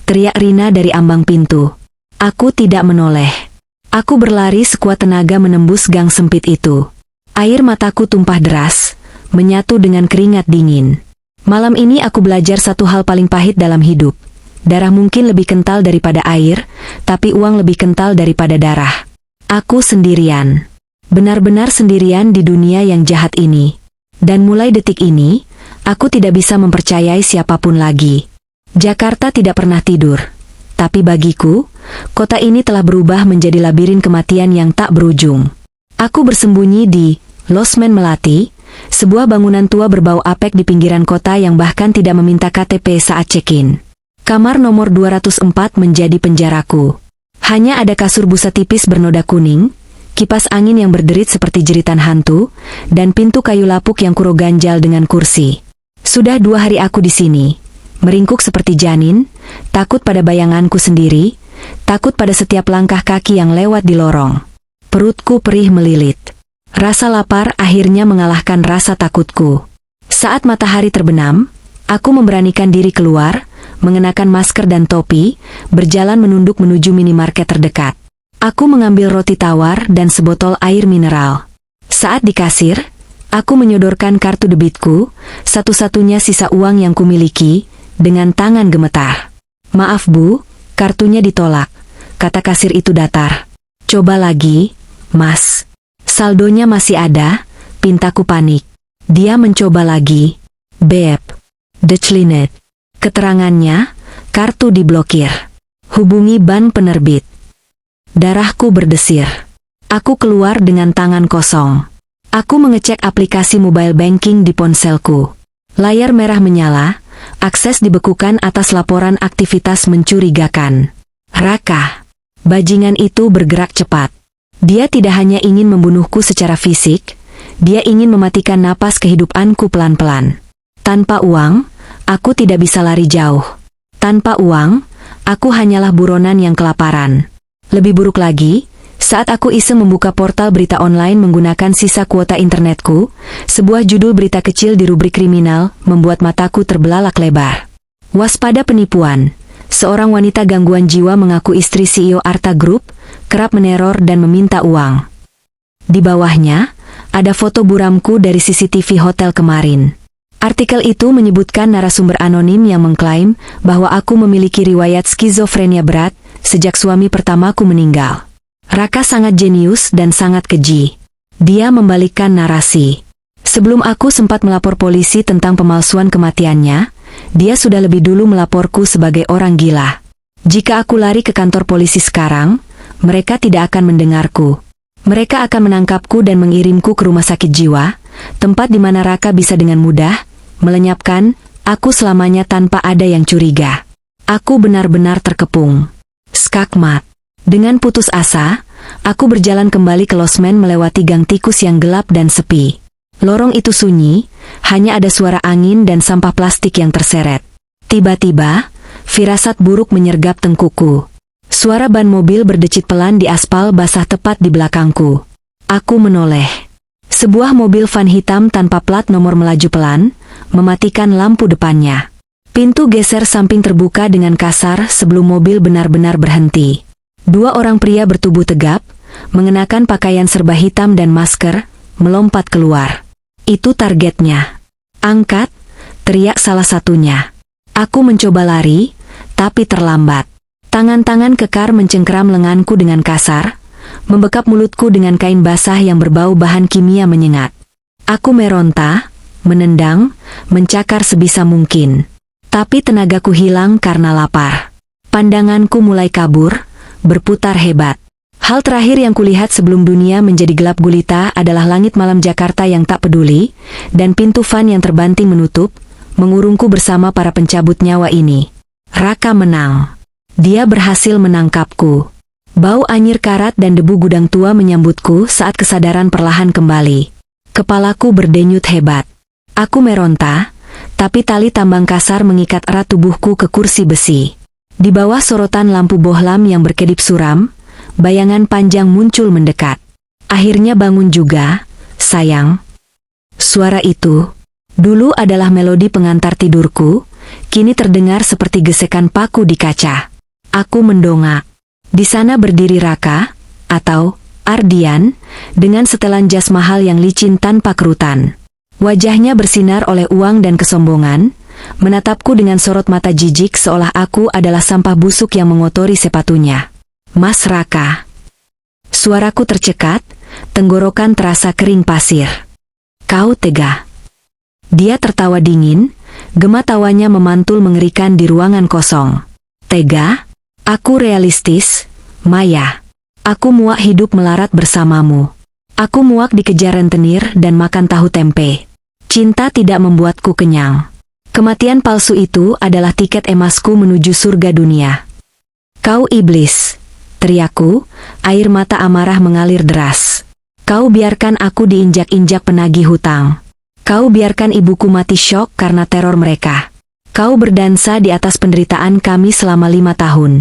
teriak Rina dari ambang pintu. Aku tidak menoleh. Aku berlari sekuat tenaga menembus gang sempit itu. Air mataku tumpah deras, menyatu dengan keringat dingin. Malam ini aku belajar satu hal paling pahit dalam hidup. Darah mungkin lebih kental daripada air, tapi uang lebih kental daripada darah. Aku sendirian. Benar-benar sendirian di dunia yang jahat ini. Dan mulai detik ini, aku tidak bisa mempercayai siapapun lagi. Jakarta tidak pernah tidur. Tapi bagiku, kota ini telah berubah menjadi labirin kematian yang tak berujung. Aku bersembunyi di Losmen Melati, sebuah bangunan tua berbau apek di pinggiran kota yang bahkan tidak meminta KTP saat check-in. Kamar nomor 204 menjadi penjaraku. Hanya ada kasur busa tipis bernoda kuning, kipas angin yang berderit seperti jeritan hantu, dan pintu kayu lapuk yang kuro ganjal dengan kursi. Sudah 2 hari aku di sini, meringkuk seperti janin, takut pada bayanganku sendiri, takut pada setiap langkah kaki yang lewat di lorong. Perutku perih melilit. Rasa lapar akhirnya mengalahkan rasa takutku. Saat matahari terbenam, aku memberanikan diri keluar, mengenakan masker dan topi, berjalan menunduk menuju minimarket terdekat. Aku mengambil roti tawar dan sebotol air mineral. Saat di kasir, aku menyodorkan kartu debitku, satu-satunya sisa uang yang kumiliki, dengan tangan gemetar. "Maaf Bu, kartunya ditolak," kata kasir itu datar. "Coba lagi, Mas. Saldonya masih ada," pintaku panik. Dia mencoba lagi. "Beb, declinet." Keterangannya, kartu diblokir. Hubungi bank penerbit. Darahku berdesir. Aku keluar dengan tangan kosong. Aku mengecek aplikasi mobile banking di ponselku. Layar merah menyala, akses dibekukan atas laporan aktivitas mencurigakan. Raka. Bajingan itu bergerak cepat. Dia tidak hanya ingin membunuhku secara fisik, dia ingin mematikan napas kehidupanku pelan-pelan. Tanpa uang, aku tidak bisa lari jauh. Tanpa uang, aku hanyalah buronan yang kelaparan. Lebih buruk lagi, saat aku iseng membuka portal berita online menggunakan sisa kuota internetku, sebuah judul berita kecil di rubrik kriminal membuat mataku terbelalak lebar. Waspada penipuan. Seorang wanita gangguan jiwa mengaku istri CEO Arta Group, kerap meneror dan meminta uang. Di bawahnya, ada foto buramku dari CCTV hotel kemarin. Artikel itu menyebutkan narasumber anonim yang mengklaim bahwa aku memiliki riwayat skizofrenia berat sejak suami pertamaku meninggal. Raka sangat jenius dan sangat keji. Dia membalikkan narasi. Sebelum aku sempat melapor polisi tentang pemalsuan kematiannya, dia sudah lebih dulu melaporku sebagai orang gila. Jika aku lari ke kantor polisi sekarang, mereka tidak akan mendengarku. Mereka akan menangkapku dan mengirimku ke rumah sakit jiwa, tempat di mana Raka bisa dengan mudah melenyapkan aku selamanya tanpa ada yang curiga. Aku benar-benar terkepung. Skakmat. Dengan putus asa, aku berjalan kembali ke losmen melewati gang tikus yang gelap dan sepi. Lorong itu sunyi, hanya ada suara angin dan sampah plastik yang terseret. Tiba-tiba, firasat buruk menyergap tengkuku. Suara ban mobil berdecit pelan di aspal basah tepat di belakangku. Aku menoleh. Sebuah mobil van hitam tanpa plat nomor melaju pelan, mematikan lampu depannya. Pintu geser samping terbuka dengan kasar sebelum mobil benar-benar berhenti. 2 orang pria bertubuh tegap, mengenakan pakaian serba hitam dan masker, melompat keluar. "Itu targetnya. Angkat," teriak salah satunya. Aku mencoba lari, tapi terlambat. Tangan-tangan kekar mencengkeram lenganku dengan kasar, membekap mulutku dengan kain basah yang berbau bahan kimia menyengat. Aku meronta, menendang, mencakar sebisa mungkin. Tapi tenagaku hilang karena lapar. Pandanganku mulai kabur, berputar hebat. Hal terakhir yang kulihat sebelum dunia menjadi gelap gulita adalah langit malam Jakarta yang tak peduli, dan pintu van yang terbanting menutup, mengurungku bersama para pencabut nyawa ini. Raka menang. Dia berhasil menangkapku. Bau anyir karat dan debu gudang tua menyambutku saat kesadaran perlahan kembali. Kepalaku berdenyut hebat. Aku meronta, tapi tali tambang kasar mengikat erat tubuhku ke kursi besi. Di bawah sorotan lampu bohlam yang berkedip suram, bayangan panjang muncul mendekat. Akhirnya bangun juga, sayang. Suara itu, dulu adalah melodi pengantar tidurku, kini terdengar seperti gesekan paku di kaca. Aku mendongak. Di sana berdiri Raka, atau Ardian, dengan setelan jas mahal yang licin tanpa kerutan. Wajahnya bersinar oleh uang dan kesombongan, menatapku dengan sorot mata jijik seolah aku adalah sampah busuk yang mengotori sepatunya. Mas Raka. Suaraku tercekat, tenggorokan terasa kering pasir. Kau tega. Dia tertawa dingin, gema tawanya memantul mengerikan di ruangan kosong. Tega? Aku realistis, Maya. Aku muak hidup melarat bersamamu. Aku muak dikejar rentenir dan makan tahu tempe. Cinta tidak membuatku kenyang. Kematian palsu itu adalah tiket emasku menuju surga dunia. Kau iblis, teriakku, air mata amarah mengalir deras. Kau biarkan aku diinjak-injak penagih hutang. Kau biarkan ibuku mati syok karena teror mereka. Kau berdansa di atas penderitaan kami selama 5 tahun.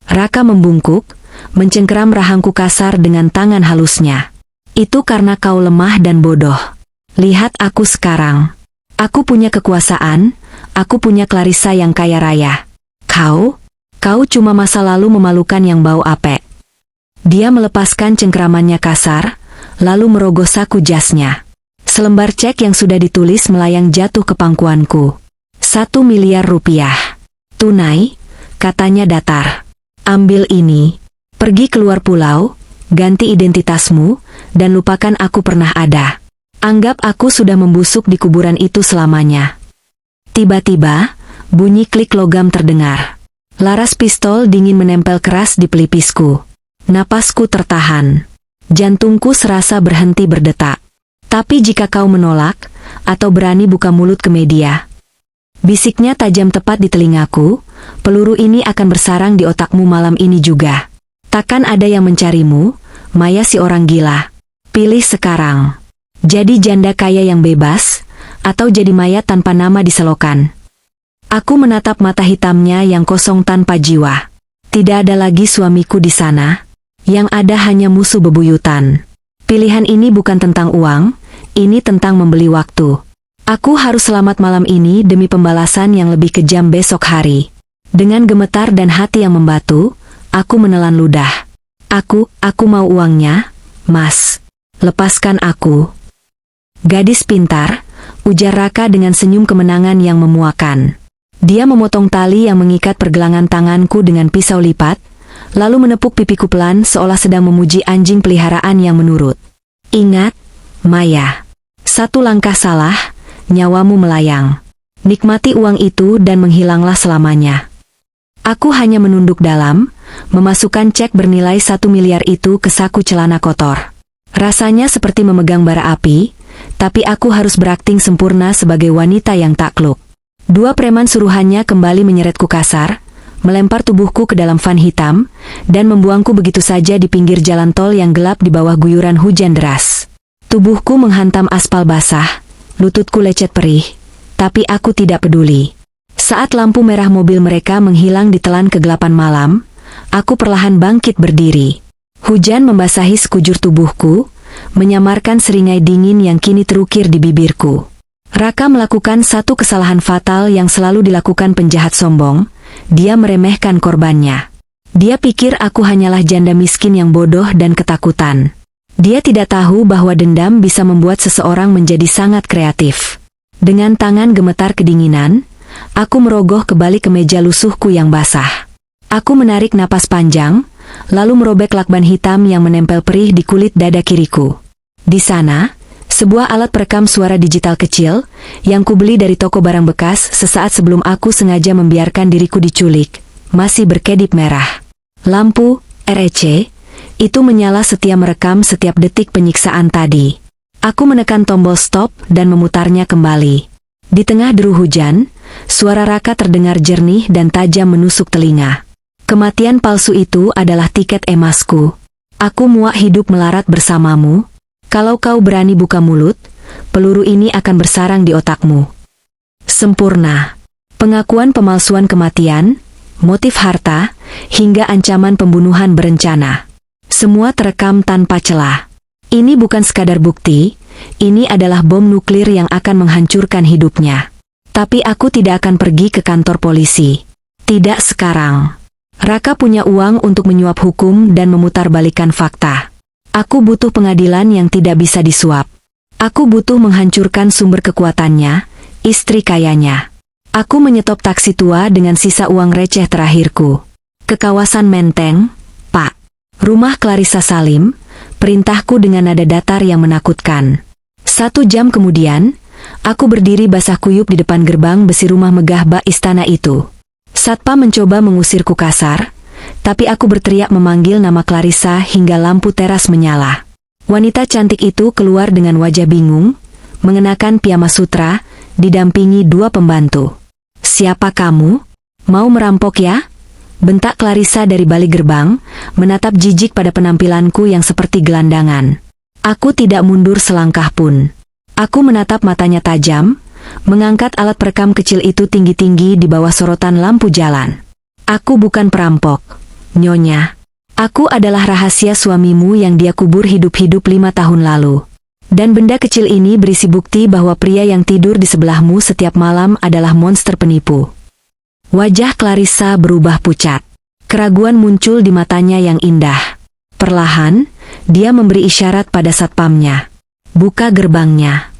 Raka membungkuk, mencengkeram rahangku kasar dengan tangan halusnya. Itu karena kau lemah dan bodoh. Lihat aku sekarang. Aku punya kekuasaan, aku punya Clarissa yang kaya raya. Kau cuma masa lalu memalukan yang bau apek. Dia melepaskan cengkeramannya kasar, lalu merogoh saku jasnya. Selembar cek yang sudah ditulis melayang jatuh ke pangkuanku. 1 miliar rupiah. Tunai, katanya datar. Ambil ini, pergi keluar pulau, ganti identitasmu, dan lupakan aku pernah ada. Anggap aku sudah membusuk di kuburan itu selamanya. Tiba-tiba, bunyi klik logam terdengar. Laras pistol dingin menempel keras di pelipisku. Napasku tertahan. Jantungku serasa berhenti berdetak. Tapi jika kau menolak, atau berani buka mulut ke media, bisiknya tajam tepat di telingaku, peluru ini akan bersarang di otakmu malam ini juga. Takkan ada yang mencarimu, Maya si orang gila. Pilih sekarang. Jadi janda kaya yang bebas, atau jadi mayat tanpa nama di selokan. Aku menatap mata hitamnya yang kosong tanpa jiwa. Tidak ada lagi suamiku di sana. Yang ada hanya musuh bebuyutan. Pilihan ini bukan tentang uang, ini tentang membeli waktu. Aku harus selamat malam ini demi pembalasan yang lebih kejam besok hari. Dengan gemetar dan hati yang membatu, aku menelan ludah. Aku mau uangnya, Mas. Lepaskan aku. Gadis pintar, ujar Raka dengan senyum kemenangan yang memuakan. Dia memotong tali yang mengikat pergelangan tanganku dengan pisau lipat, lalu menepuk pipiku pelan seolah sedang memuji anjing peliharaan yang menurut. Ingat, Maya. 1 langkah salah, nyawamu melayang. Nikmati uang itu dan menghilanglah selamanya. Aku hanya menunduk dalam, memasukkan cek bernilai 1 miliar itu ke saku celana kotor. Rasanya seperti memegang bara api, tapi aku harus berakting sempurna sebagai wanita yang takluk. 2 preman suruhannya kembali menyeretku kasar, melempar tubuhku ke dalam van hitam, dan membuangku begitu saja di pinggir jalan tol yang gelap di bawah guyuran hujan deras. Tubuhku menghantam aspal basah, lututku lecet perih, tapi aku tidak peduli. Saat lampu merah mobil mereka menghilang di telan kegelapan malam, aku perlahan bangkit berdiri. Hujan membasahi sekujur tubuhku, menyamarkan seringai dingin yang kini terukir di bibirku. Raka melakukan satu kesalahan fatal yang selalu dilakukan penjahat sombong, dia meremehkan korbannya. Dia pikir aku hanyalah janda miskin yang bodoh dan ketakutan. Dia tidak tahu bahwa dendam bisa membuat seseorang menjadi sangat kreatif. Dengan tangan gemetar kedinginan, aku merogoh kembali ke meja lusuhku yang basah. Aku menarik napas panjang, lalu merobek lakban hitam yang menempel perih di kulit dada kiriku. Di sana, sebuah alat perekam suara digital kecil, yang kubeli dari toko barang bekas sesaat sebelum aku sengaja membiarkan diriku diculik, masih berkedip merah. Lampu REC itu menyala setia merekam setiap detik penyiksaan tadi. Aku menekan tombol stop dan memutarnya kembali. Di tengah deru hujan, suara Raka terdengar jernih dan tajam menusuk telinga. Kematian palsu itu adalah tiket emasku. Aku muak hidup melarat bersamamu. Kalau kau berani buka mulut, peluru ini akan bersarang di otakmu. Sempurna. Pengakuan pemalsuan kematian, motif harta, hingga ancaman pembunuhan berencana. Semua terekam tanpa celah. Ini bukan sekadar bukti, ini adalah bom nuklir yang akan menghancurkan hidupnya. Tapi aku tidak akan pergi ke kantor polisi. Tidak sekarang. Raka punya uang untuk menyuap hukum dan memutarbalikkan fakta. Aku butuh pengadilan yang tidak bisa disuap. Aku butuh menghancurkan sumber kekuatannya, istri kayanya. Aku menyetop taksi tua dengan sisa uang receh terakhirku. Ke kawasan Menteng, Pak. Rumah Clarissa Salim, perintahku dengan nada datar yang menakutkan. 1 jam kemudian, aku berdiri basah kuyup di depan gerbang besi rumah megah bak istana itu. Satpam mencoba mengusirku kasar, tapi aku berteriak memanggil nama Clarissa hingga lampu teras menyala. Wanita cantik itu keluar dengan wajah bingung, mengenakan piyama sutra, didampingi 2 pembantu. "Siapa kamu? Mau merampok ya?" bentak Clarissa dari balik gerbang, menatap jijik pada penampilanku yang seperti gelandangan. Aku tidak mundur selangkah pun. Aku menatap matanya tajam, mengangkat alat perekam kecil itu tinggi-tinggi di bawah sorotan lampu jalan. "Aku bukan perampok, Nyonya. Aku adalah rahasia suamimu yang dia kubur hidup-hidup 5 tahun lalu. Dan benda kecil ini berisi bukti bahwa pria yang tidur di sebelahmu setiap malam adalah monster penipu." Wajah Clarissa berubah pucat. Keraguan muncul di matanya yang indah. Perlahan, dia memberi isyarat pada satpamnya. "Buka gerbangnya."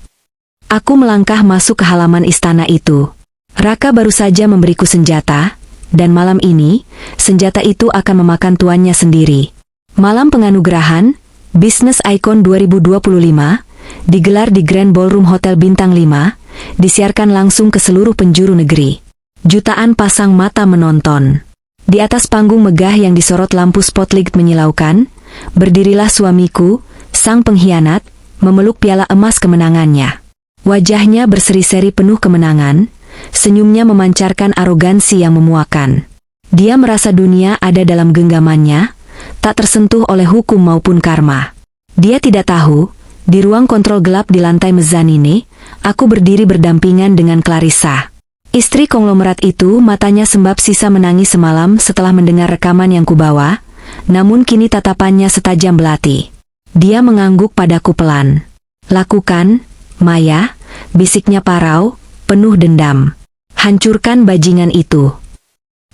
Aku melangkah masuk ke halaman istana itu. Raka baru saja memberiku senjata, dan malam ini, senjata itu akan memakan tuannya sendiri. Malam penganugerahan, Business Icon 2025, digelar di Grand Ballroom Hotel Bintang 5, disiarkan langsung ke seluruh penjuru negeri. Jutaan pasang mata menonton. Di atas panggung megah yang disorot lampu spotlight menyilaukan, berdirilah suamiku, sang pengkhianat, memeluk piala emas kemenangannya. Wajahnya berseri-seri penuh kemenangan, senyumnya memancarkan arogansi yang memuakan. Dia merasa dunia ada dalam genggamannya, tak tersentuh oleh hukum maupun karma. Dia tidak tahu, di ruang kontrol gelap di lantai mezzanine, aku berdiri berdampingan dengan Clarissa. Istri konglomerat itu matanya sembab sisa menangis semalam setelah mendengar rekaman yang kubawa, namun kini tatapannya setajam belati. Dia mengangguk padaku pelan. "Lakukan, Maya," bisiknya parau, penuh dendam. "Hancurkan bajingan itu."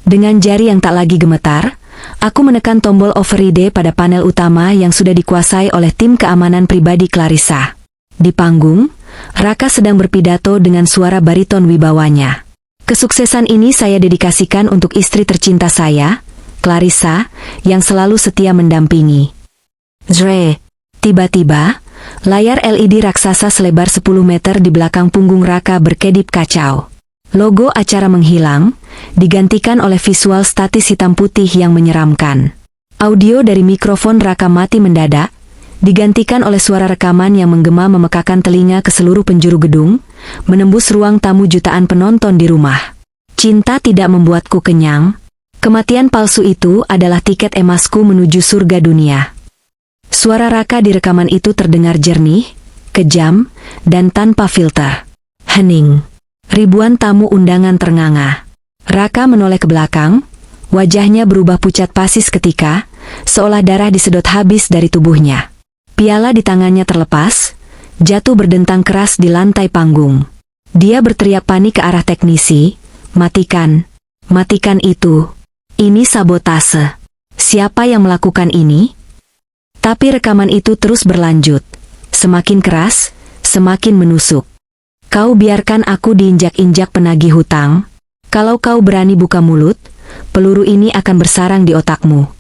Dengan jari yang tak lagi gemetar, aku menekan tombol override pada panel utama yang sudah dikuasai oleh tim keamanan pribadi Clarissa. Di panggung, Raka sedang berpidato dengan suara bariton wibawanya. "Kesuksesan ini saya dedikasikan untuk istri tercinta saya, Clarissa, yang selalu setia mendampingi." Zre. Tiba-tiba, layar LED raksasa selebar 10 meter di belakang punggung Raka berkedip kacau. Logo acara menghilang, digantikan oleh visual statis hitam putih yang menyeramkan. Audio dari mikrofon Raka mati mendadak, digantikan oleh suara rekaman yang menggema memekakan telinga ke seluruh penjuru gedung, menembus ruang tamu jutaan penonton di rumah. "Cinta tidak membuatku kenyang. Kematian palsu itu adalah tiket emasku menuju surga dunia." Suara Raka di rekaman itu terdengar jernih, kejam, dan tanpa filter. Hening. Ribuan tamu undangan ternganga. Raka menoleh ke belakang, wajahnya berubah pucat pasis ketika, seolah darah disedot habis dari tubuhnya. Piala di tangannya terlepas, jatuh berdentang keras di lantai panggung. Dia berteriak panik ke arah teknisi, "Matikan! Matikan itu! Ini sabotase! Siapa yang melakukan ini?" Tapi rekaman itu terus berlanjut. Semakin keras, semakin menusuk. "Kau biarkan aku diinjak-injak penagih hutang. Kalau kau berani buka mulut, peluru ini akan bersarang di otakmu."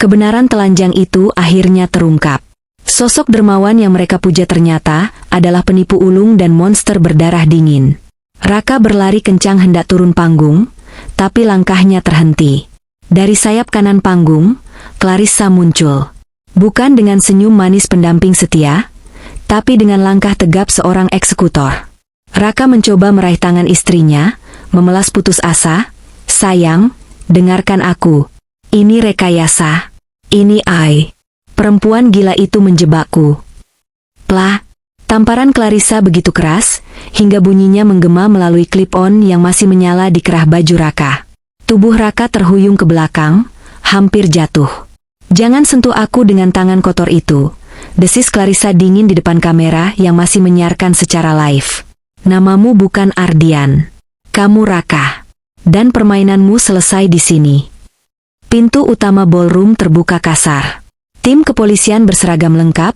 Kebenaran telanjang itu akhirnya terungkap. Sosok dermawan yang mereka puja ternyata adalah penipu ulung dan monster berdarah dingin. Raka berlari kencang hendak turun panggung, tapi langkahnya terhenti. Dari sayap kanan panggung, Clarissa muncul. Bukan dengan senyum manis pendamping setia, tapi dengan langkah tegap seorang eksekutor. Raka mencoba meraih tangan istrinya, memelas putus asa. "Sayang, dengarkan aku. Ini rekayasa. Ini ai. Perempuan gila itu menjebakku." Plah, tamparan Clarissa begitu keras, hingga bunyinya menggema melalui klip-on yang masih menyala di kerah baju Raka. Tubuh Raka terhuyung ke belakang, hampir jatuh. "Jangan sentuh aku dengan tangan kotor itu," desis Clarissa dingin di depan kamera yang masih menyiarkan secara live. "Namamu bukan Ardian. Kamu Raka. Dan permainanmu selesai di sini." Pintu utama ballroom terbuka kasar. Tim kepolisian berseragam lengkap,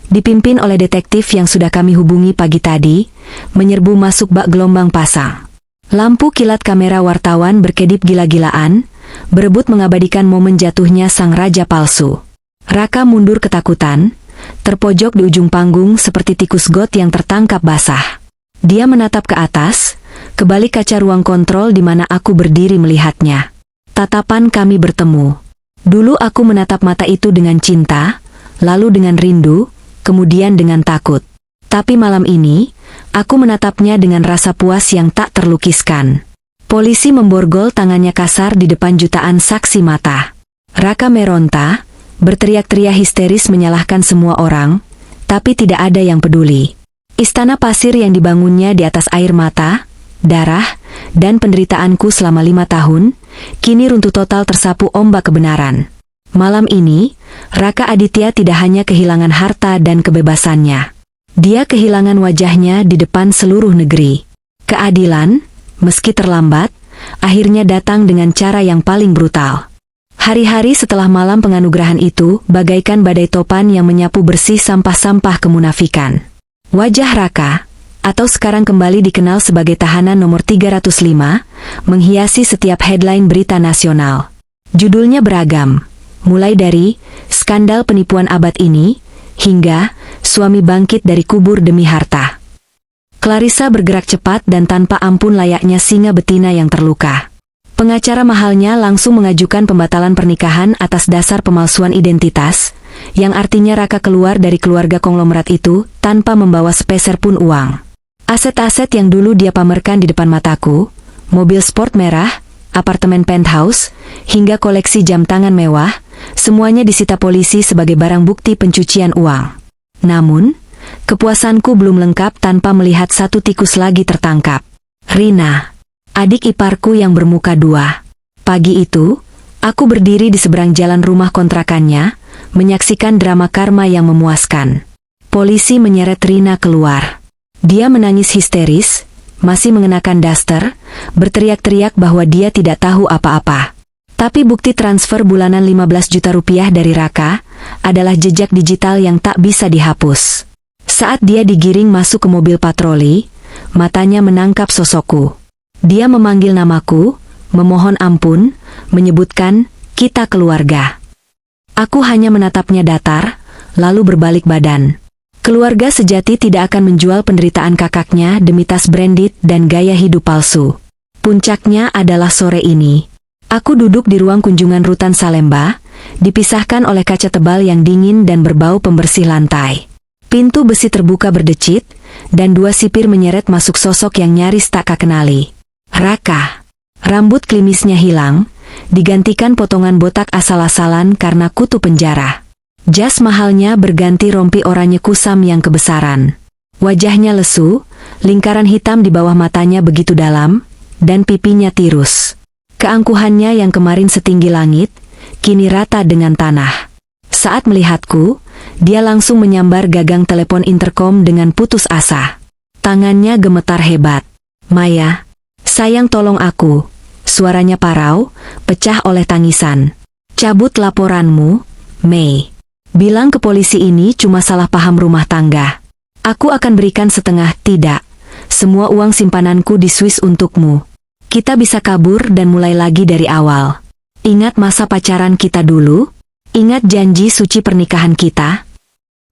dipimpin oleh detektif yang sudah kami hubungi pagi tadi, menyerbu masuk bak gelombang pasang. Lampu kilat kamera wartawan berkedip gila-gilaan, berebut mengabadikan momen jatuhnya sang raja palsu. Raka mundur ketakutan, terpojok di ujung panggung seperti tikus got yang tertangkap basah. Dia menatap ke atas, ke balik kaca ruang kontrol di mana aku berdiri melihatnya. Tatapan kami bertemu. Dulu aku menatap mata itu dengan cinta, lalu dengan rindu, kemudian dengan takut. Tapi malam ini, aku menatapnya dengan rasa puas yang tak terlukiskan. Polisi memborgol tangannya kasar di depan jutaan saksi mata. Raka meronta, berteriak-teriak histeris menyalahkan semua orang, tapi tidak ada yang peduli. Istana pasir yang dibangunnya di atas air mata, darah, dan penderitaanku selama 5 tahun, kini runtuh total tersapu ombak kebenaran. Malam ini, Raka Aditya tidak hanya kehilangan harta dan kebebasannya. Dia kehilangan wajahnya di depan seluruh negeri. Keadilan, meski terlambat, akhirnya datang dengan cara yang paling brutal. Hari-hari setelah malam penganugerahan itu, bagaikan badai topan yang menyapu bersih sampah-sampah kemunafikan. Wajah Raka, atau sekarang kembali dikenal sebagai tahanan nomor 305, menghiasi setiap headline berita nasional. Judulnya beragam, mulai dari skandal penipuan abad ini, hingga suami bangkit dari kubur demi harta. Clarissa bergerak cepat dan tanpa ampun layaknya singa betina yang terluka. Pengacara mahalnya langsung mengajukan pembatalan pernikahan atas dasar pemalsuan identitas, yang artinya Raka keluar dari keluarga konglomerat itu tanpa membawa sepeser pun uang. Aset-aset yang dulu dia pamerkan di depan mataku, mobil sport merah, apartemen penthouse, hingga koleksi jam tangan mewah, semuanya disita polisi sebagai barang bukti pencucian uang. Namun, kepuasanku belum lengkap tanpa melihat satu tikus lagi tertangkap. Rina, adik iparku yang bermuka dua. Pagi itu, aku berdiri di seberang jalan rumah kontrakannya, menyaksikan drama karma yang memuaskan. Polisi menyeret Rina keluar. Dia menangis histeris, masih mengenakan daster, berteriak-teriak bahwa dia tidak tahu apa-apa. Tapi bukti transfer bulanan 15 juta rupiah dari Raka adalah jejak digital yang tak bisa dihapus. Saat dia digiring masuk ke mobil patroli, matanya menangkap sosokku. Dia memanggil namaku, memohon ampun, menyebutkan, "Kita keluarga." Aku hanya menatapnya datar, lalu berbalik badan. Keluarga sejati tidak akan menjual penderitaan kakaknya demi tas branded dan gaya hidup palsu. Puncaknya adalah sore ini. Aku duduk di ruang kunjungan Rutan Salemba, dipisahkan oleh kaca tebal yang dingin dan berbau pembersih lantai. Pintu besi terbuka berdecit, dan 2 sipir menyeret masuk sosok yang nyaris tak kenali. Raka. Rambut klimisnya hilang, digantikan potongan botak asal-asalan karena kutu penjara. Jas mahalnya berganti rompi oranye kusam yang kebesaran. Wajahnya lesu, lingkaran hitam di bawah matanya begitu dalam, dan pipinya tirus. Keangkuhannya yang kemarin setinggi langit, kini rata dengan tanah. Saat melihatku, dia langsung menyambar gagang telepon interkom dengan putus asa. Tangannya gemetar hebat. "Maya, sayang tolong aku." Suaranya parau, pecah oleh tangisan. "Cabut laporanmu, Mei. Bilang ke polisi ini cuma salah paham rumah tangga. Aku akan berikan setengah, tidak. Semua uang simpananku di Swiss untukmu. Kita bisa kabur dan mulai lagi dari awal. Ingat masa pacaran kita dulu? Ingat janji suci pernikahan kita?"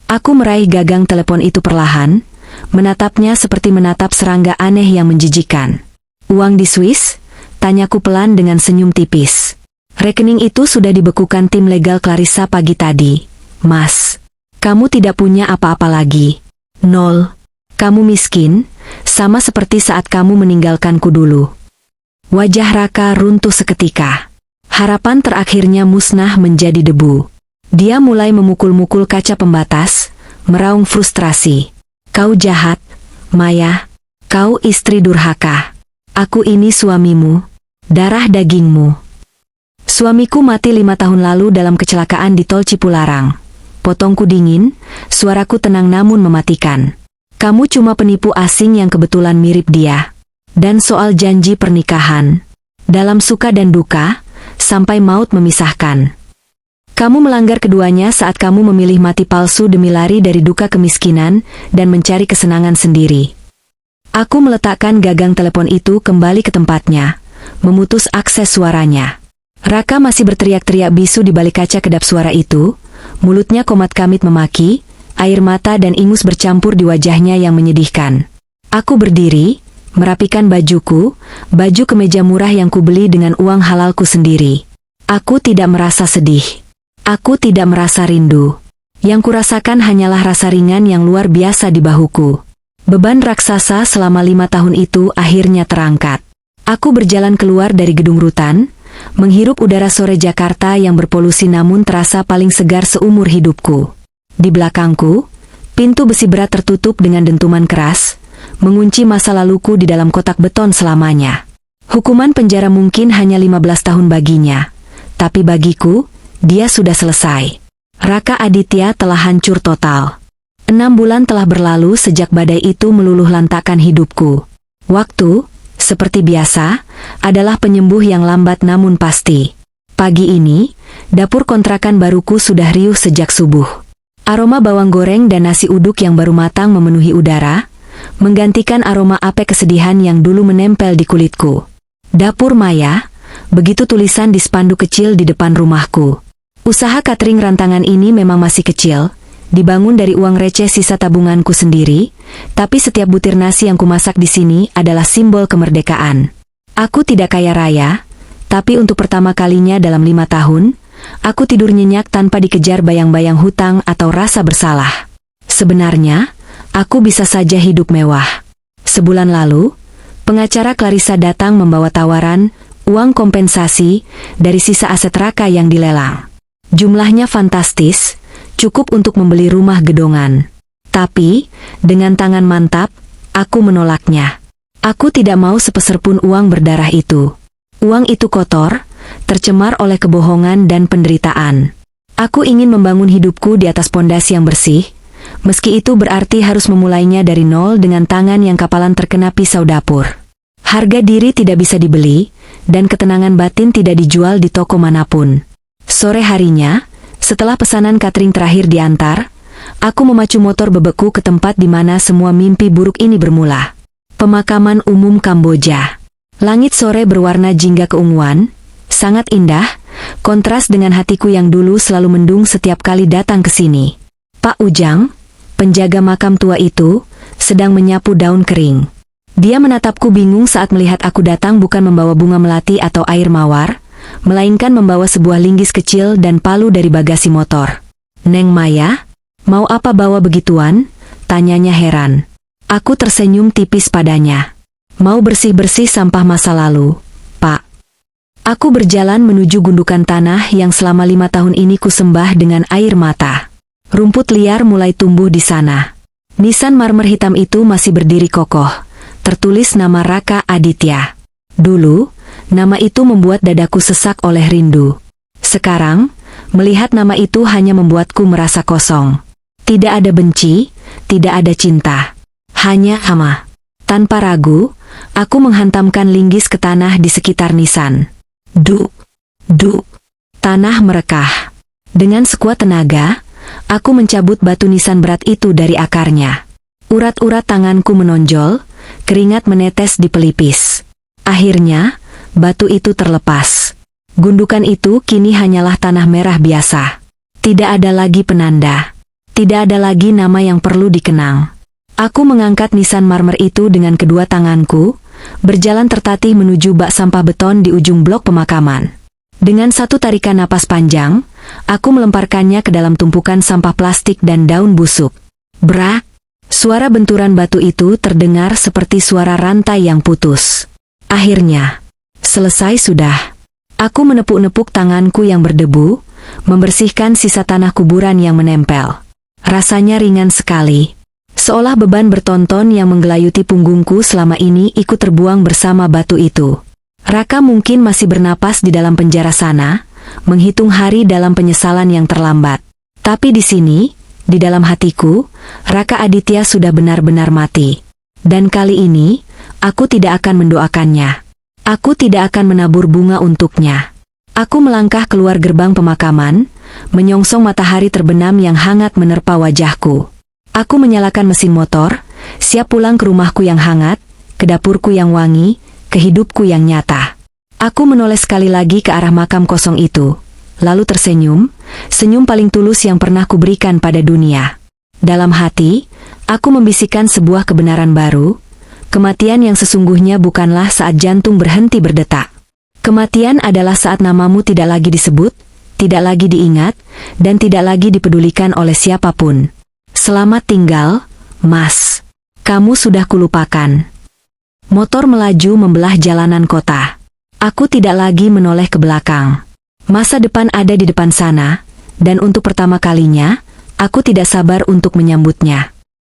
Aku meraih gagang telepon itu perlahan, menatapnya seperti menatap serangga aneh yang menjijikan. "Uang di Swiss?" Tanyaku pelan dengan senyum tipis. "Rekening itu sudah dibekukan tim legal Clarissa pagi tadi, Mas. Kamu tidak punya apa-apa lagi. Nol. Kamu miskin, sama seperti saat kamu meninggalkanku dulu." Wajah Raka runtuh seketika. Harapan terakhirnya musnah menjadi debu. Dia mulai memukul-mukul kaca pembatas, meraung frustrasi. "Kau jahat, Maya. Kau istri durhaka. Aku ini suamimu, darah dagingmu." Suamiku mati 5 tahun lalu dalam kecelakaan di tol Cipularang. Potongku dingin, suaraku tenang namun mematikan. "Kamu cuma penipu asing yang kebetulan mirip dia." Dan soal janji pernikahan, dalam suka dan duka, sampai maut memisahkan. Kamu melanggar keduanya saat kamu memilih mati palsu demi lari dari duka kemiskinan dan mencari kesenangan sendiri. Aku meletakkan gagang telepon itu kembali ke tempatnya, memutus akses suaranya. Raka masih berteriak-teriak bisu di balik kaca kedap suara itu, mulutnya komat kamit memaki, air mata dan ingus bercampur di wajahnya yang menyedihkan. Aku berdiri, merapikan bajuku, baju kemeja murah yang kubeli dengan uang halalku sendiri. Aku tidak merasa sedih. Aku tidak merasa rindu. Yang kurasakan hanyalah rasa ringan yang luar biasa di bahuku. Beban raksasa selama 5 tahun itu akhirnya terangkat. Aku berjalan keluar dari gedung rutan, menghirup udara sore Jakarta yang berpolusi namun terasa paling segar seumur hidupku. Di belakangku, pintu besi berat tertutup dengan dentuman keras, mengunci masa laluku di dalam kotak beton selamanya. Hukuman penjara mungkin hanya 15 tahun baginya, tapi bagiku, dia sudah selesai. Raka Aditya telah hancur total. 6 bulan telah berlalu sejak badai itu meluluh lantakkan hidupku. Waktu, seperti biasa, adalah penyembuh yang lambat namun pasti. Pagi ini, dapur kontrakan baruku sudah riuh sejak subuh. Aroma bawang goreng dan nasi uduk yang baru matang memenuhi udara, menggantikan aroma ape kesedihan yang dulu menempel di kulitku. Dapur Maya, begitu tulisan di spanduk kecil di depan rumahku. Usaha catering rantangan ini memang masih kecil, dibangun dari uang receh sisa tabunganku sendiri, tapi setiap butir nasi yang kumasak di sini adalah simbol kemerdekaan. Aku tidak kaya raya, tapi untuk pertama kalinya dalam 5 tahun, aku tidur nyenyak tanpa dikejar bayang-bayang hutang atau rasa bersalah. Sebenarnya, aku bisa saja hidup mewah. Sebulan lalu, pengacara Clarissa datang membawa tawaran, uang kompensasi, dari sisa aset Raka yang dilelang. Jumlahnya fantastis, cukup untuk membeli rumah gedongan. Tapi, dengan tangan mantap, aku menolaknya. Aku tidak mau sepeser pun uang berdarah itu. Uang itu kotor, tercemar oleh kebohongan dan penderitaan. Aku ingin membangun hidupku di atas pondasi yang bersih, meski itu berarti harus memulainya dari nol dengan tangan yang kapalan terkena pisau dapur. Harga diri tidak bisa dibeli, dan ketenangan batin tidak dijual di toko manapun. Sore harinya, setelah pesanan catering terakhir diantar, aku memacu motor bebeku ke tempat di mana semua mimpi buruk ini bermula. Pemakaman umum Kamboja. Langit sore berwarna jingga keunguan, sangat indah, kontras dengan hatiku yang dulu selalu mendung setiap kali datang ke sini. Pak Ujang, penjaga makam tua itu, sedang menyapu daun kering. Dia menatapku bingung saat melihat aku datang bukan membawa bunga melati atau air mawar, melainkan membawa sebuah linggis kecil dan palu dari bagasi motor. "Neng Maya, mau apa bawa begituan?" tanyanya heran. Aku tersenyum tipis padanya. "Mau bersih-bersih sampah masa lalu, Pak." Aku berjalan menuju gundukan tanah yang selama 5 tahun ini kusembah dengan air mata. Rumput liar mulai tumbuh di sana. Nisan marmer hitam itu masih berdiri kokoh, tertulis nama Raka Aditya. Dulu, nama itu membuat dadaku sesak oleh rindu. Sekarang, melihat nama itu hanya membuatku merasa kosong. Tidak ada benci, tidak ada cinta. Hanya hama. Tanpa ragu, aku menghantamkan linggis ke tanah di sekitar nisan. Duk, duk. Tanah merekah. Dengan sekuat tenaga, aku mencabut batu nisan berat itu dari akarnya. Urat-urat tanganku menonjol, keringat menetes di pelipis. Akhirnya, batu itu terlepas. Gundukan itu kini hanyalah tanah merah biasa. Tidak ada lagi penanda. Tidak ada lagi nama yang perlu dikenang. Aku mengangkat nisan marmer itu dengan kedua tanganku, berjalan tertatih menuju bak sampah beton di ujung blok pemakaman. Dengan satu tarikan napas panjang, aku melemparkannya ke dalam tumpukan sampah plastik dan daun busuk. Brak! Suara benturan batu itu terdengar seperti suara rantai yang putus. Akhirnya, selesai sudah. Aku menepuk-nepuk tanganku yang berdebu, membersihkan sisa tanah kuburan yang menempel. Rasanya ringan sekali. Seolah beban bertonton yang menggelayuti punggungku selama ini ikut terbuang bersama batu itu. Raka mungkin masih bernapas di dalam penjara sana, menghitung hari dalam penyesalan yang terlambat. Tapi di sini, di dalam hatiku, Raka Aditya sudah benar-benar mati. Dan kali ini, aku tidak akan mendoakannya. Aku tidak akan menabur bunga untuknya. Aku melangkah keluar gerbang pemakaman, menyongsong matahari terbenam yang hangat menerpa wajahku. Aku menyalakan mesin motor, siap pulang ke rumahku yang hangat, ke dapurku yang wangi, ke hidupku yang nyata. Aku menoleh sekali lagi ke arah makam kosong itu, lalu tersenyum, senyum paling tulus yang pernah kuberikan pada dunia. Dalam hati, aku membisikkan sebuah kebenaran baru. Kematian yang sesungguhnya bukanlah saat jantung berhenti berdetak. Kematian adalah saat namamu tidak lagi disebut, tidak lagi diingat, dan tidak lagi dipedulikan oleh siapapun. Selamat tinggal, Mas. Kamu sudah kulupakan. Motor melaju membelah jalanan kota. Aku tidak lagi menoleh ke belakang. Masa depan ada di depan sana, dan untuk pertama kalinya, aku tidak sabar untuk menyambutnya.